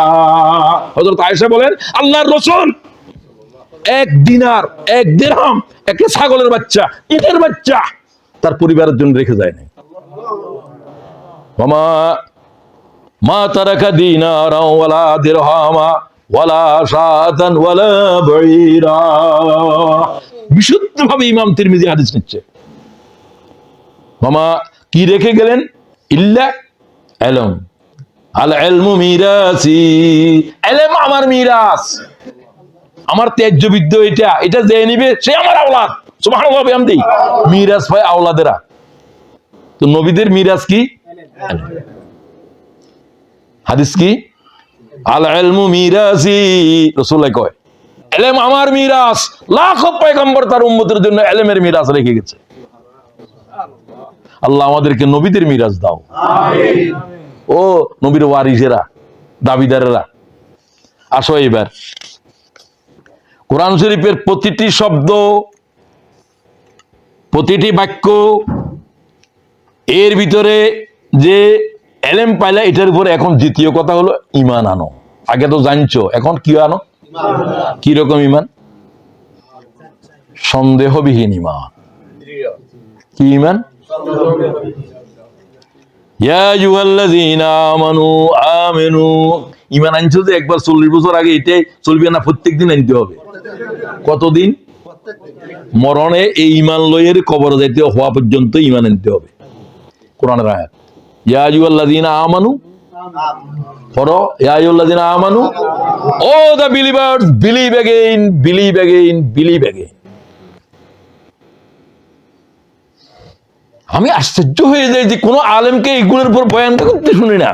হযরত আয়েশা বলেন আল্লাহর রাসূল এক দিনার, এক দিরহাম, একটা ছাগলের বাচ্চা, ইটের বাচ্চা তার পরিবারের জন্য রেখে যায় নাই। ওয়ামা মা তারাকা দিনারা ওয়ালা দিরহামা ওয়ালা শাআতান ওয়ালা বাইরা। বিশুদ্ধভাবে ইমাম তিরমিজি হাদিস নিচ্ছে। ওয়ামা কি রেখে গেলেন? ইল্লা ইলম, আল ইলমু মিরাসি, ইলম আমার মিরাস, আমার ত্যায্য বিদ্যা এটা যে নিবে সে আমার আওলাদ। সুবহানাল্লাহ বিহামদি। মিরাস পায় আওলাদেরা। তো নবীদের মিরাস কি? হাদিস কি? আল ইলমু মিরাসি, রাসূলুল্লাহ কয় ইলম আমার মিরাস। লাখো পয়গম্বর তার উম্মতের জন্য ইলমের মিরাস রেখে গেছে। আল্লাহ আমাদেরকে নবীদের মিরাস দাও। আমিন। ও নবীর ওয়ারিসেরা, দাবিদারেরা, আসো এবার কোরআন শরীফের প্রতিটি শব্দ, প্রতিটি বাক্য, এর ভিতরে যে এলেম পাইলা, এটার উপরে এখন দ্বিতীয় কথা হলো ঈমান আনো। আগে তো জানছো, এখন কি আনো? কি রকম ঈমান? সন্দেহবিহীন ঈমান। কি ঈমান? ইয়া আইয়ুহাল্লাযীনা আমানু আমিনু। ঈমান আনছো যে একবার 40 বছর আগে, এটাই চলবে না, প্রত্যেকদিন আনতে হবে। কতদিন? মরণে এই ঈমান লইয়ের কবর যাইতে হওয়া পর্যন্ত ঈমান আনতে হবে। কোরআনের আয়াত ইয়া আইয়ুহাল্লাযীনা আমানু, পড়ো ইয়া আইয়ুহাল্লাযীনা আমানু, O the believers, believe again, believe again, believe again. আমি আশ্চর্য হয়ে যাই যে কোন আলেমকে এইগুলোর উপর বয়ান করতে শুনি না।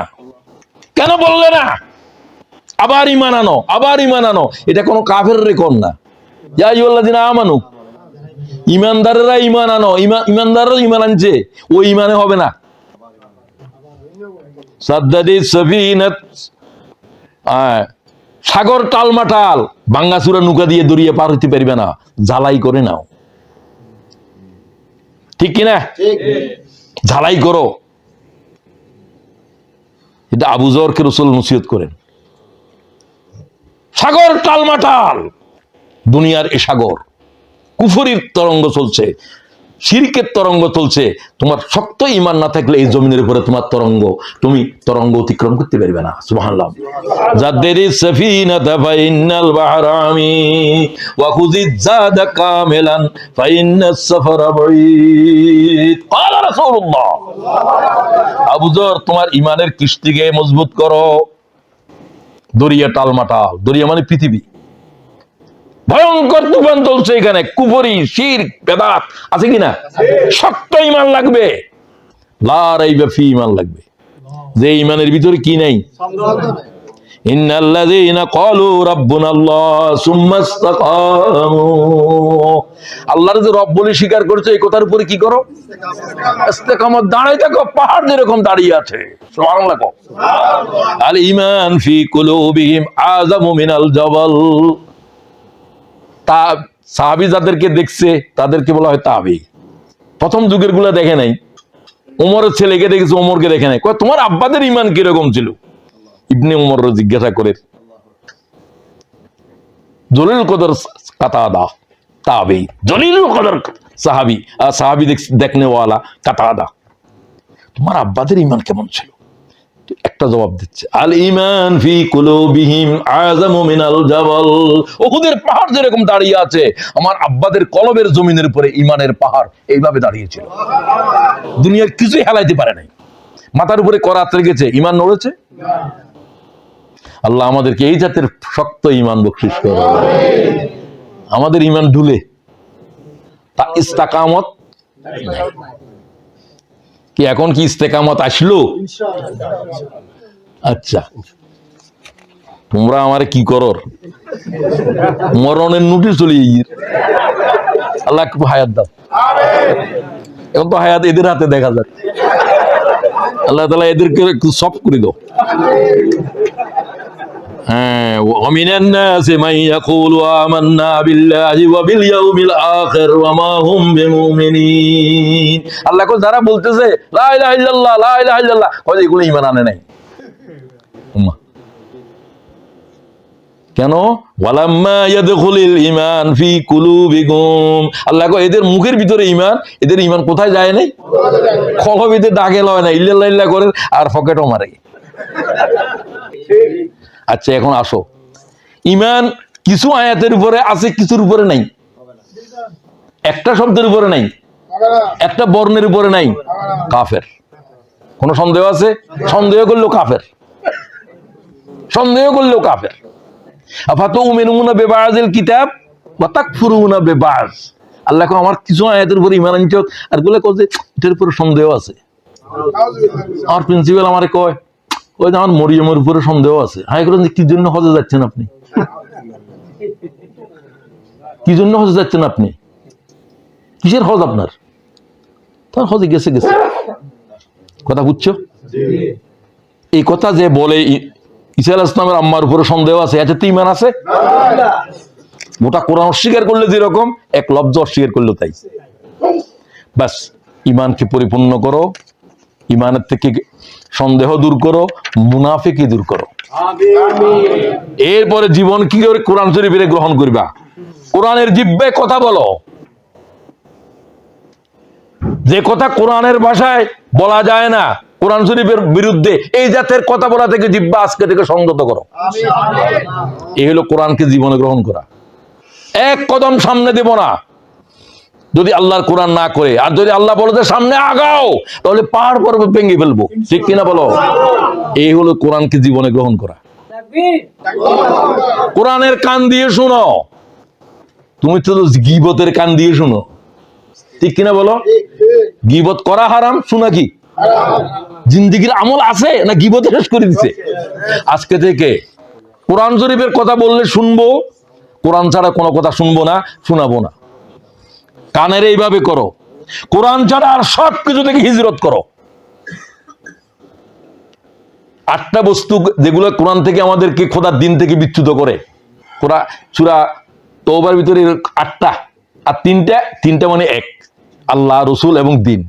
কেন বললে না? আবার ইমান আনো, আবার ইমান আনো। এটা কোনো কাফের রেকর্ড না। ইয়া আইয়ুহাল্লাযীনা আমানু, ইমানদারেরা ইমান আনো। ইমানদাররা ইমান আনছে, ওই ইমানে হবে না। সাদ্দাদি সাফিনাত, সাগর টালমাটাল, ভাঙ্গাচুরা নৌকা দিয়ে দরিয়ে পার হইতে পারবে না, ঝালাই করে নাও। ঠিক কিনা? ঝালাই করো। এটা আবু যরকে রাসূল নসিহত করেন। সাগর টালমাটাল, দুনিয়ার এ সাগর, কুফরির তরঙ্গ চলছে, শিরকের তরঙ্গ চলছে। তোমার শক্ত ঈমান না থাকলে এই জমিনের উপরে তোমার তরঙ্গ, তুমি তরঙ্গ অতিক্রম করতে পারবে না। সুবহানাল্লাহ। জাদ্দিরি সাফিনাতা ফাইন্নাল বাহরা আমি ওয়া খুযিজ জাদা কামিলান ফাইন্নাস সাফারা বাঈদ। ক্বালা রাসূলুল্লাহ। আবু যর, তোমার ঈমানের কিস্তিকে মজবুত করো। দরিয়া টালমাটাল, দরিয়া মানে পৃথিবী, ভয়ঙ্কর তুফান চলছে এখানে, কুফরি, শিরক, বেদাত আছে কিনা? শক্ত ঈমান লাগবে, লা রাইবা ফি ঈমান লাগবে, যে ঈমানের ভিতরে কি নাই? ইন্নাল্লাযীনা ক্বালু রাব্বুনাল্লাহ সুম্মা ইসতাকামু, আল্লাহর যে রব বলে স্বীকার করছে, এই কথার উপরে কি করো? ইস্তেকামত, দাঁড়াই থাকো, পাহাড় যেরকম দাঁড়িয়ে আছে। সুবহানাল্লাহ। আল ঈমান ফি কুলুবিহিম আযামু মিনাল জাবাল। তা সাহাবী যাদেরকে দেখছে তাদেরকে বলা হয় তাবী। প্রথম যুগের গুলা দেখে নাই, ওমরের ছেলেকে দেখেছে, ওমরকে দেখে নাই। কয় তোমার আব্বাদের ঈমান কিরকম ছিল? ইবনে উমর জিজ্ঞাসা করে। জলিল কদর কাতাদা তাবী, জলিল কদর সাহাবী, আর সাহাবী দেখনে ওয়ালা কাতাদা, তোমার আব্বাদের ঈমান কেমন ছিল? একটা জবাব দিচ্ছে, আল ঈমান ফি কুলুবিহিম আযামু মিনাল জাবাল। উহুদের পাহাড় যেরকম দাঁড়িয়ে আছে, আমার আব্বাদের কলবের জমিনের উপরে ঈমানের পাহাড় এইভাবে দাঁড়িয়ে ছিল। দুনিয়ার কিছুই হেলাইতে পারে নাই। মাথার উপরে করাত রেখেছে, ঈমান নড়েছে? আল্লাহ আমাদেরকে এই জাতের শক্ত ঈমান বখশিশ করুন। আমাদের ঈমান ঢুলে তা ইস্তেকামত কি এখন কি ইস্তেকামত আসলো? আচ্ছা, তোমরা আমারে কি করর? মরণের নোটিশ চলে গিয়ে, আল্লাহ একটু হায়াত দাও। এখন তো হায়াত এদের হাতে দেখা যায়। আল্লাহ তাআলা এদেরকে একটু সফট করে দাও। হ্যাঁ, ওয়ামিনান নাসি মান ইয়াকুলু আমান্না বিল্লাহি ওয়া বিল ইয়াউমিল আখির ওয়া মা হুম বিমুমিনিন। আল্লাহ কো যারা বলতেছে লা ইলাহা ইল্লাল্লাহ, লা ইলাহা ইল্লাল্লাহ, কয় এগুলো ঈমান আনে নাই। কেন? ওয়ালাম্মা ইয়াদখুলুল ঈমান ফি কুলুবিকুম, আল্লাহ কয় এদের মুখের ভিতরে ঈমান, এদের ঈমান কোথায় যায় নাই? কলবেতে দাগে লয় না, ইল্লাল্লাহ ইল্লাহ করে আর পকেটও মারে। আচ্ছা, এখন আসো, ঈমান কিছু আয়াতের উপরে আছে, কিছুর উপরে নাই। একটা শব্দের উপরে নাই, একটা বর্ণের উপরে নাই, কাফের। কোন সন্দেহ আছে? সন্দেহ করলেও কাফের, সন্দেহ করলেও কাফের। আফাতুমিনুনা বিবাযিল কিতাব ওয়া তাকফুরুনা বিবায। আল্লাহ কয় আমার কিছু আয়াতের উপরে ঈমান আনছো, আর গুলো কয় যে এটার উপরে সন্দেহ আছে। আমার প্রিন্সিপাল আমারে কয়, ওই যে আমার মরিয়মের উপরে সন্দেহ আছে। হাই করেন, কি জন্য হজে যাচ্ছেন আপনি? কি জন্য হজে যাচ্ছেন আপনি? কিসের হজ আপনার? তার হজে গেছে গেছে। কথা বুঝছো? এই কথা যে বলে ঈসা আলাইহিস সালামের আম্মার উপরে সন্দেহ আছে, এতে তো ঈমান আছে? গোটা কোরআন অস্বীকার করলে যেরকম, এক লফজ অস্বীকার করলে তাই। বাস, ঈমানকে পরিপূর্ণ করো, ঈমানের থেকে সন্দেহ দূর করো, মুনাফিকি দূর করো। এরপরে জীবন কি করে কোরআন শরীফের গ্রহণ করবা? কোরআনের জিহ্বায় কথা বলো, যে কথা কোরআনের ভাষায় বলা যায় না, কোরআন শরীফের বিরুদ্ধে, এই জাতের কথা বলা থেকে জিহ্বা আজকে থেকে সংযত করো। এই হলো কোরআনকে জীবনে গ্রহণ করা। এক কদম সামনে দেব না যদি আল্লাহর কোরআন না করে, আর যদি আল্লাহ বলে যে সামনে আগাও, তাহলে পাহাড় পর্বত ভেঙে ফেলবো। ঠিক কিনা বলো? এই হলো কোরআনকে জীবনে গ্রহণ করা। কোরআনের কান দিয়ে শুনো, তুমি তো গীবতের কান দিয়ে শুনো। ঠিক কিনা বলো? গীবত করা হারাম, শোনা কি? জিন্দিগির আমল আছে না গিবতে শেষ করে দিছে? আজকে থেকে কোরআন শরীফের কথা বললে শুনবো, কোরআন ছাড়া কোনো কথা শুনবো না, শোনাবো না। কানের এইভাবে করো, কোরআন ছাড়া আর সব কিছু থেকে হিজরত করো। 8টা বস্তু যেগুলো কোরআন থেকে আমাদেরকে খোদার দিন থেকে বিচ্যুত করে। সূরা তওবার ভিতরে 8টা, আর 3টা মানে এক, আল্লাহ, রসুল এবং দিন।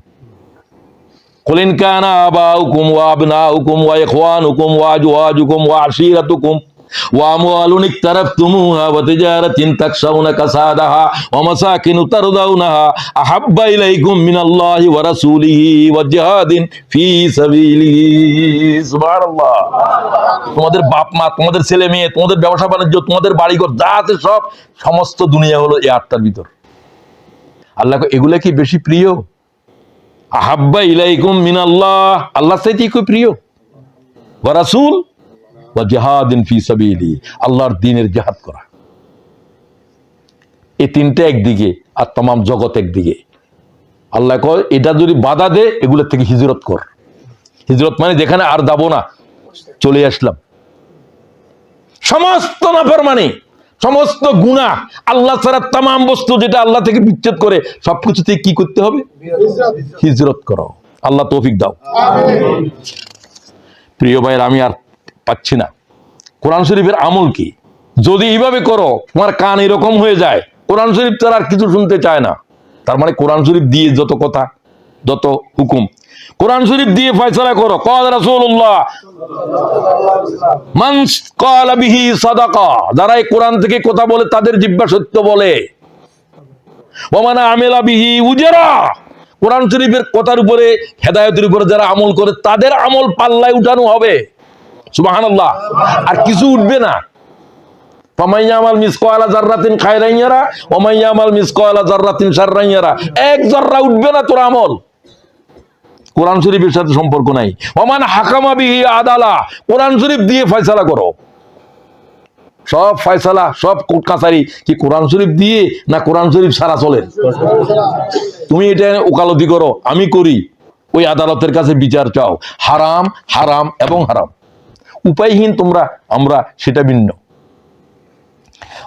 কুলিন কানা আবাউকুম ওয়া আবনাউকুম ওয়া ইখওয়ানুকুম ওয়া আজওয়াজুকুম ওয়া আশীরাতুকুম ওয়া আমওয়ালুন ইকতারাফতুমুহা ওয়া তিজারাতিন তাকশাউনা কাসাদাহা ওয়া মাসাকিনু তারদাউনাহা আহাব্বা ইলাইকুম মিনাল্লাহি ওয়া রাসূলিহি ওয়া জিহাদিন ফি সাবিলিহি। সুবহানাল্লাহ। তোমাদের বাপ মা, তোমাদের ছেলে মেয়ে, তোমাদের ব্যবসা বাণিজ্য, তোমাদের বাড়িঘর যা আছে সব, সমস্ত দুনিয়া হলো এই 8টার ভিতর। আল্লাহ এগুলা কি বেশি প্রিয়? আহাব্বা ইলাইকুম মিনাল্লাহ, আল্লাহ চাইতে কি প্রিয়? ওয়া রাসূল ওয়া জিহাদিন ফি সাবিলিহি, আল্লাহর দ্বীনের জিহাদ করা। এই 3টা একদিকে আর तमाम জগৎ একদিকে। আল্লাহ কয় এটা যদি বাধা দে, এগুলোর থেকে হিজরত কর। হিজরত মানে যেখানে আর যাবো না, চলে আসলাম। সমস্ত নাফরমানি, সমস্ত গুনাহ, আল্লাহ ছাড়া तमाम বস্তু যেটা আল্লাহ থেকে বিচ্ছেদ করে, সবকিছু থেকে কি করতে হবে? হিজরত করো। আল্লাহ তৌফিক দাও। আমিন। প্রিয় ভাইয়ের, আমি আর পাচ্ছি না। কোরআন শরীফের আমল কি? যদি এইভাবে করো, তোমার কান এরকম হয়ে যায়, কোরআন শরীফ তার আর কিছু শুনতে চায় না। তার মানে কোরআন শরীফ দিয়ে যত কথা, যত হুকুম, কোরআন শরীফ দিয়ে ফয়সালা করো। ক্বাল রাসূলুল্লাহ মান ক্বালা বিহি সাদাকা, যারা এই কোরআন থেকে কথা বলে তাদের জিহ্বা সত্য বলে। ওয়া মান আমিলা বিহি উজরা, কোরআন শরীফের কথার উপরে, হেদায়েতের উপরে যারা আমল করে তাদের আমল পাল্লায় উঠানো হবে। সুবহানাল্লাহ। আর কিছু উঠবে না। ফামান ইয়ামাল মিসকালা যাররাতিন খায়রান ইয়ারা ওয়া মান ইয়ামাল মিসকালা যাররাতিন শাররান ইয়ারা, এক যাররা উঠবে না তোর আমল। কোরআন শরীফের সাথে সম্পর্ক নাই। ওমান হাকামা বিহি আদালা, কোরআন শরীফ দিয়ে ফয়সালা করো। সব ফয়সালা, সব কোর্ট কাছারি কি কোরআন শরীফ দিয়ে না কোরআন শরীফ ছাড়া চলে? তুমি এটা ওকালতি করো, আমি করি, ওই আদালতের কাছে বিচার চাও। হারাম, হারাম এবং হারাম, উপায়হীন তোমরা, আমরা সেটা ভিন্ন।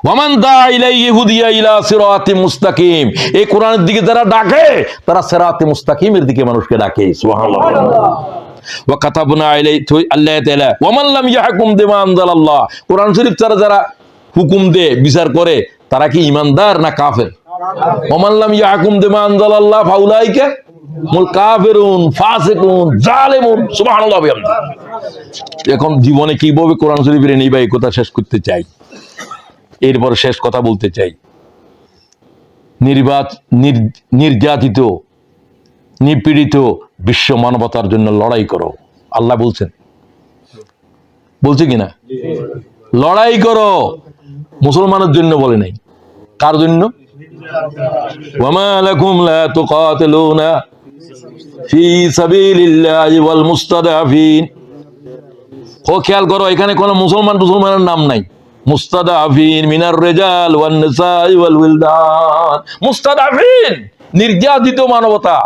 ওয়ামান দা ইলাইহি হুদিয়া ইলা সিরাতিম মুস্তাকিম, এই কোরআনের দিকে যারা ডাকে তারা সিরাতে মুস্তাকিমের দিকে মানুষকে ডাকে। সুবহানাল্লাহ। ওয়া কাতাবনা আলাইহি আল্লাহ তাআলা ওয়া মান লাম ইয়াহকুম বিমা আনজালাল্লাহ, কোরআন শরীফ ছাড়া যারা হুকুম দেয়, বিচার করে, তারা কি ঈমানদার না কাফের? ওয়া মান লাম ইয়াহকুম বিমা আনজালাল্লাহ ফাউলাইকা মুল কাফিরুন ফাসিকুন জালিমুন। সুবহানাল্লাহ। এখন জীবনে কিভাবে কোরআন শরীফের নিবা, এই কথা শেষ করতে চাই। এরপরে শেষ কথা বলতে চাই। নির্যাতিত, নিপীড়িত বিশ্ব মানবতার জন্য লড়াই করো, আল্লাহ বলছেন। বলছে কিনা? লড়াই করো। মুসলমানের জন্য বলে নাই, কার জন্য? ওয়ামা লাকুম লা তুকাতিলুনা ফি সাবিলিল্লাহি ওয়াল মুস্তাদাফিন। খেয়াল করো, এখানে কোনো মুসলমানের নাম নাই। মুস্তাদাফিন মিনার রিজাল ওয়ান নিসাই ওয়াল উইলদান। মুস্তাদাফিন, নির্যাতিত মানবতা,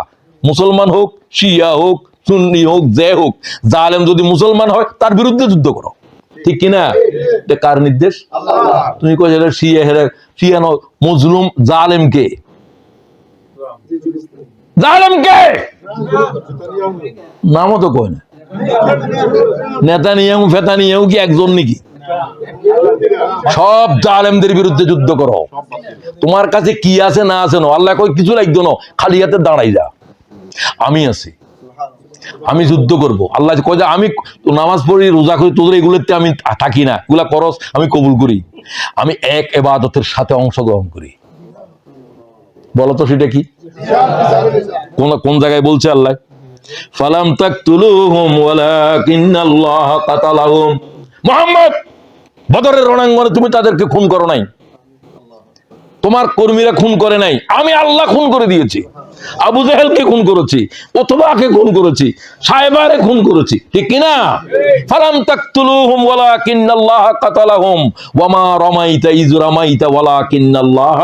মুসলমান হোক, শিয়া হোক, সুন্নি হোক, যে হোক, জালেম যদি মুসলমান হয় তার বিরুদ্ধে যুদ্ধ করো। ঠিক কিনা? এটা কার নির্দেশ? আল্লাহ। তুমি কই এটা শিয়া, শিয়া নয়, মজলুম জালেমকে, জালেমকে নামও তো কয় না। নেতানিয়াহু ফেতানিয়াহু কি একজন নাকি? সব জালেমদের বিরুদ্ধে যুদ্ধ করো। তোমার কাছে কি আছে না আছে না, আল্লাহ কই কিছু লাগতো না, খালি হাতে দাঁড়াই যা, আমি আছি, আমি যুদ্ধ করব। আল্লাহ কয় যে আমি নামাজ পড়ি, রোজা করি, তোদের এগুলোতে আমি থাকি না, এগুলা করস আমি কবুল করি, আমি এক ইবাদতের সাথে অংশগ্রহণ করি। বলো তো সেটা কি? কোন জায়গায় বলছে আল্লাহ? ফালাম তাকতুলুহুম ওয়ালাকিন্নাল্লাহ কাতালাহুম। মুহাম্মদ, বদরের রণাঙ্গনে তুমি তাদেরকে খুন করো নাই, তোমার কর্মীরা খুন করে নাই, আমি আল্লাহ খুন করে দিয়েছি। আবু জাহেলকে খুন করেছি, উতবাকে খুন করেছি, সাইবারে খুন করেছি। ঠিক কিনা? ফালাম তাকতুলুহুম ওয়ালাকিন্নাল্লাহ কাতালাহুম ওয়া মা রামাইতা ইয রামাইতা ওয়ালাকিন্নাল্লাহ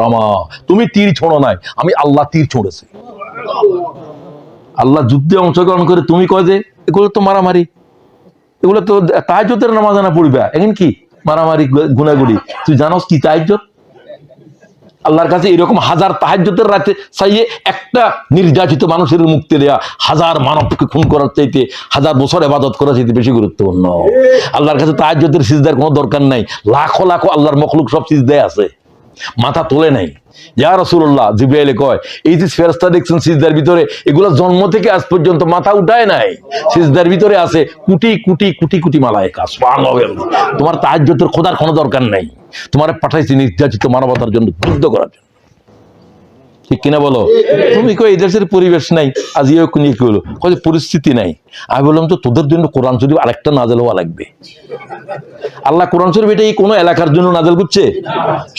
রামা। তুমি তীর ছোড়ো নাই, আমি আল্লাহ তীর ছুঁড়েছি। আল্লাহ যুদ্ধে অংশগ্রহণ করে তুমি কয় যে এগুলো তো মারামারি, এগুলো তো তাহাজ্জুদের নামাজ না পড়িবা, এখন কি মারামারি গুনাগুড়ি? তুই জানোস কি তাহাজ্জুদ? আল্লাহর কাছে এরকম হাজার তাহাজ্জুদের রাতে চাইয়ে একটা নির্যাতিত মানুষের মুক্তি দেয়া হাজার মানবকে খুন করার চাইতে হাজার বছর ইবাদত করার চাইতে বেশি গুরুত্বপূর্ণ। আল্লাহর কাছে তাহাজ্জুদের সিজদার কোনো দরকার নাই, লাখো লাখো আল্লাহর মখলুক সব সিজদায় আছে, মাথা তোলে নাই। ইয়া রাসূলুল্লাহ, জিবরাইল কয় এই যে ফেরেশতা দেখছেন সিজদার ভিতরে, এগুলো জন্ম থেকে আজ পর্যন্ত মাথা উঠায় নাই, সিজদার ভিতরে আছে কোটি কোটি কোটি কোটি মালায়েকা। সুবহানাল্লাহ। তোমার তাহাজ্জুদের খোদার কোনো দরকার নাই, তোমার পাঠাইছি নির্যাতিত মানবতার জন্য যুদ্ধ করার জন্য, ঠিক কিনা বলো? তুমি কই এই দেশের পরিবেশ নাই, আজ ইয়ে নিয়ে কি হলো, কয় পরিস্থিতি নাই। আমি বললাম তো তোদের জন্য কোরআন শরীফ আরেকটা নাজেল হওয়া লাগবে। আল্লাহ কোরআন শরীফ এটা এই কোনো এলাকার জন্য নাজেল করছে?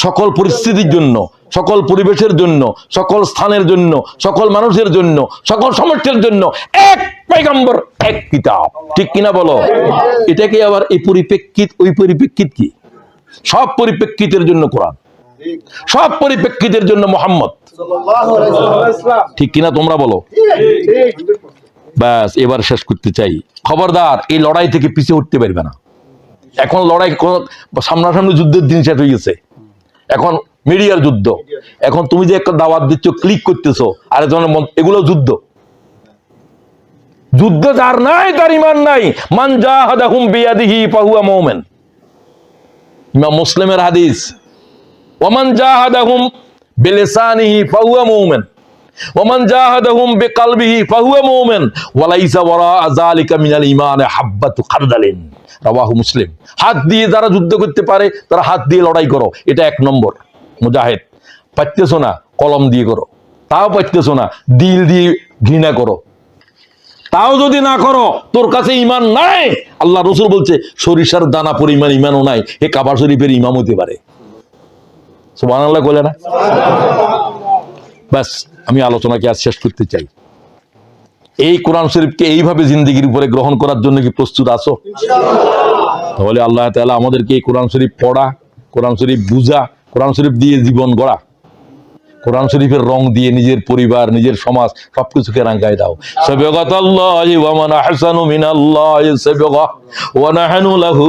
সকল পরিস্থিতির জন্য, সকল পরিবেশের জন্য, সকল স্থানের জন্য, সকল মানুষের জন্য, সকল সমর্থের জন্য এক পয়গম্বর এক কিতাব, ঠিক কিনা বলো? এটাকে আবার এই পরিপ্রেক্ষিত ওই পরিপ্রেক্ষিত কি, সব পরিপ্রেক্ষিতের জন্য কোরআন, সব পরিপ্রেক্ষিতের জন্য মুহাম্মদ, ঠিক কিনা তোমরা বলো? ব্যাস এবার শেষ করতে চাই, খবরদার এই লড়াই থেকে পিছিয়ে উঠতে পারবে না। এখন লড়াই সামনাসামনি যুদ্ধের দিন শেষ হয়ে গেছে, এখন মিডিয়ার যুদ্ধ। এখন তুমি যে একটা দাওয়াত দিচ্ছ, ক্লিক করতেছো, আরেকজনের এগুলো যুদ্ধ। যুদ্ধ যার নাই তার ঈমান নাই। মান জাহাদাহুম বিয়াদিহি ফাহুয়া মুমিন, ইমাম মুসলিমের হাদিস। ওমান জাহাদাহুম বিলিসানিহি ফাহুয়া মুমিন ওমান জাহাদাহুম বিকলবিহি ফাহুয়া মুমিন ওয়া লাইসা ওয়ারা যালিকা মিনাল ঈমান হাব্বাতু খারদালিন, রাওয়াহু মুসলিম। হাত দিয়ে যারা যুদ্ধ করতে পারে তারা হাত দিয়ে লড়াই করো, এটা এক নম্বর মুজাহিদ। পারতেছো না, কলম দিয়ে করো, তাও পারতেছো না, দিল দিয়ে ঘৃণা করো, তাও যদি না করো, তোর কাছে ঈমান নাই। আল্লাহ রাসূল বলছে সরিষার দানা পরিমাণ ঈমানও নাই, এ কাবা শরীফের ইমাম হতে পারে। সুবহানাল্লাহ বলে না? ব্যাস আমি আলোচনাকে আজ শেষ করতে চাই। এই কোরআন শরীফকে এইভাবে জিন্দেগির উপরে গ্রহণ করার জন্য কি প্রস্তুত আছো? তাহলে আল্লাহ তাআলা আমাদেরকে এই কোরআন শরীফ পড়া, কোরআন শরীফ বুঝা, কোরআন শরীফ দিয়ে জীবন গড়া, কোরআন শরীফের রং দিয়ে নিজের পরিবার, নিজের সমাজ সবকিছুকে রাঙায় দাও। সাবিগাতাল্লাহি ওয়া মান আহসানু মিনাল্লাহি সাবিগা ওয়া নাহনু লাহু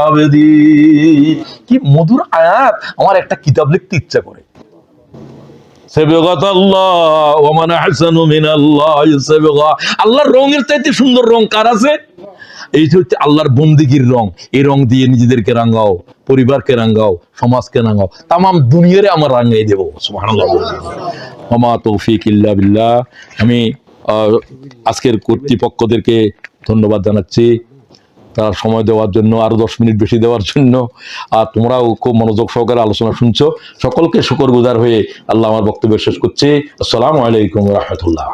আবিদিন। কি মধুর আয়াত, আমার একটা কিতাব লিখতে ইচ্ছা করে। সাবিগাতাল্লাহ ওয়া মান আহসানু মিনাল্লাহি সাবিগা। আল্লাহর রঙের চাইতে সুন্দর রং কার আছে? এই হচ্ছে আল্লাহর বন্দিগির রং। এই রং দিয়ে নিজেদেরকে রাঙাও, পরিবারকে রাঙাও, সমাজকে রাঙাও, তামাম দুনিয়ারে আমরা রাঙাই দেবো। সুবহানাল্লাহ। ওমা তৌফিক ইল্লা বিল্লাহ। আমি আজকের কর্তৃপক্ষদেরকে ধন্যবাদ জানাচ্ছি, তারা সময় দেওয়ার জন্য, আরো 10 মিনিট বেশি দেওয়ার জন্য। আর তোমরাও খুব মনোযোগ সহকারে আলোচনা শুনছো। সকলকে শুকরগুজার হয়ে আল্লাহ আমার বক্তব্য শেষ করছে। আসসালামু আলাইকুম ওয়া রাহমাতুল্লাহ।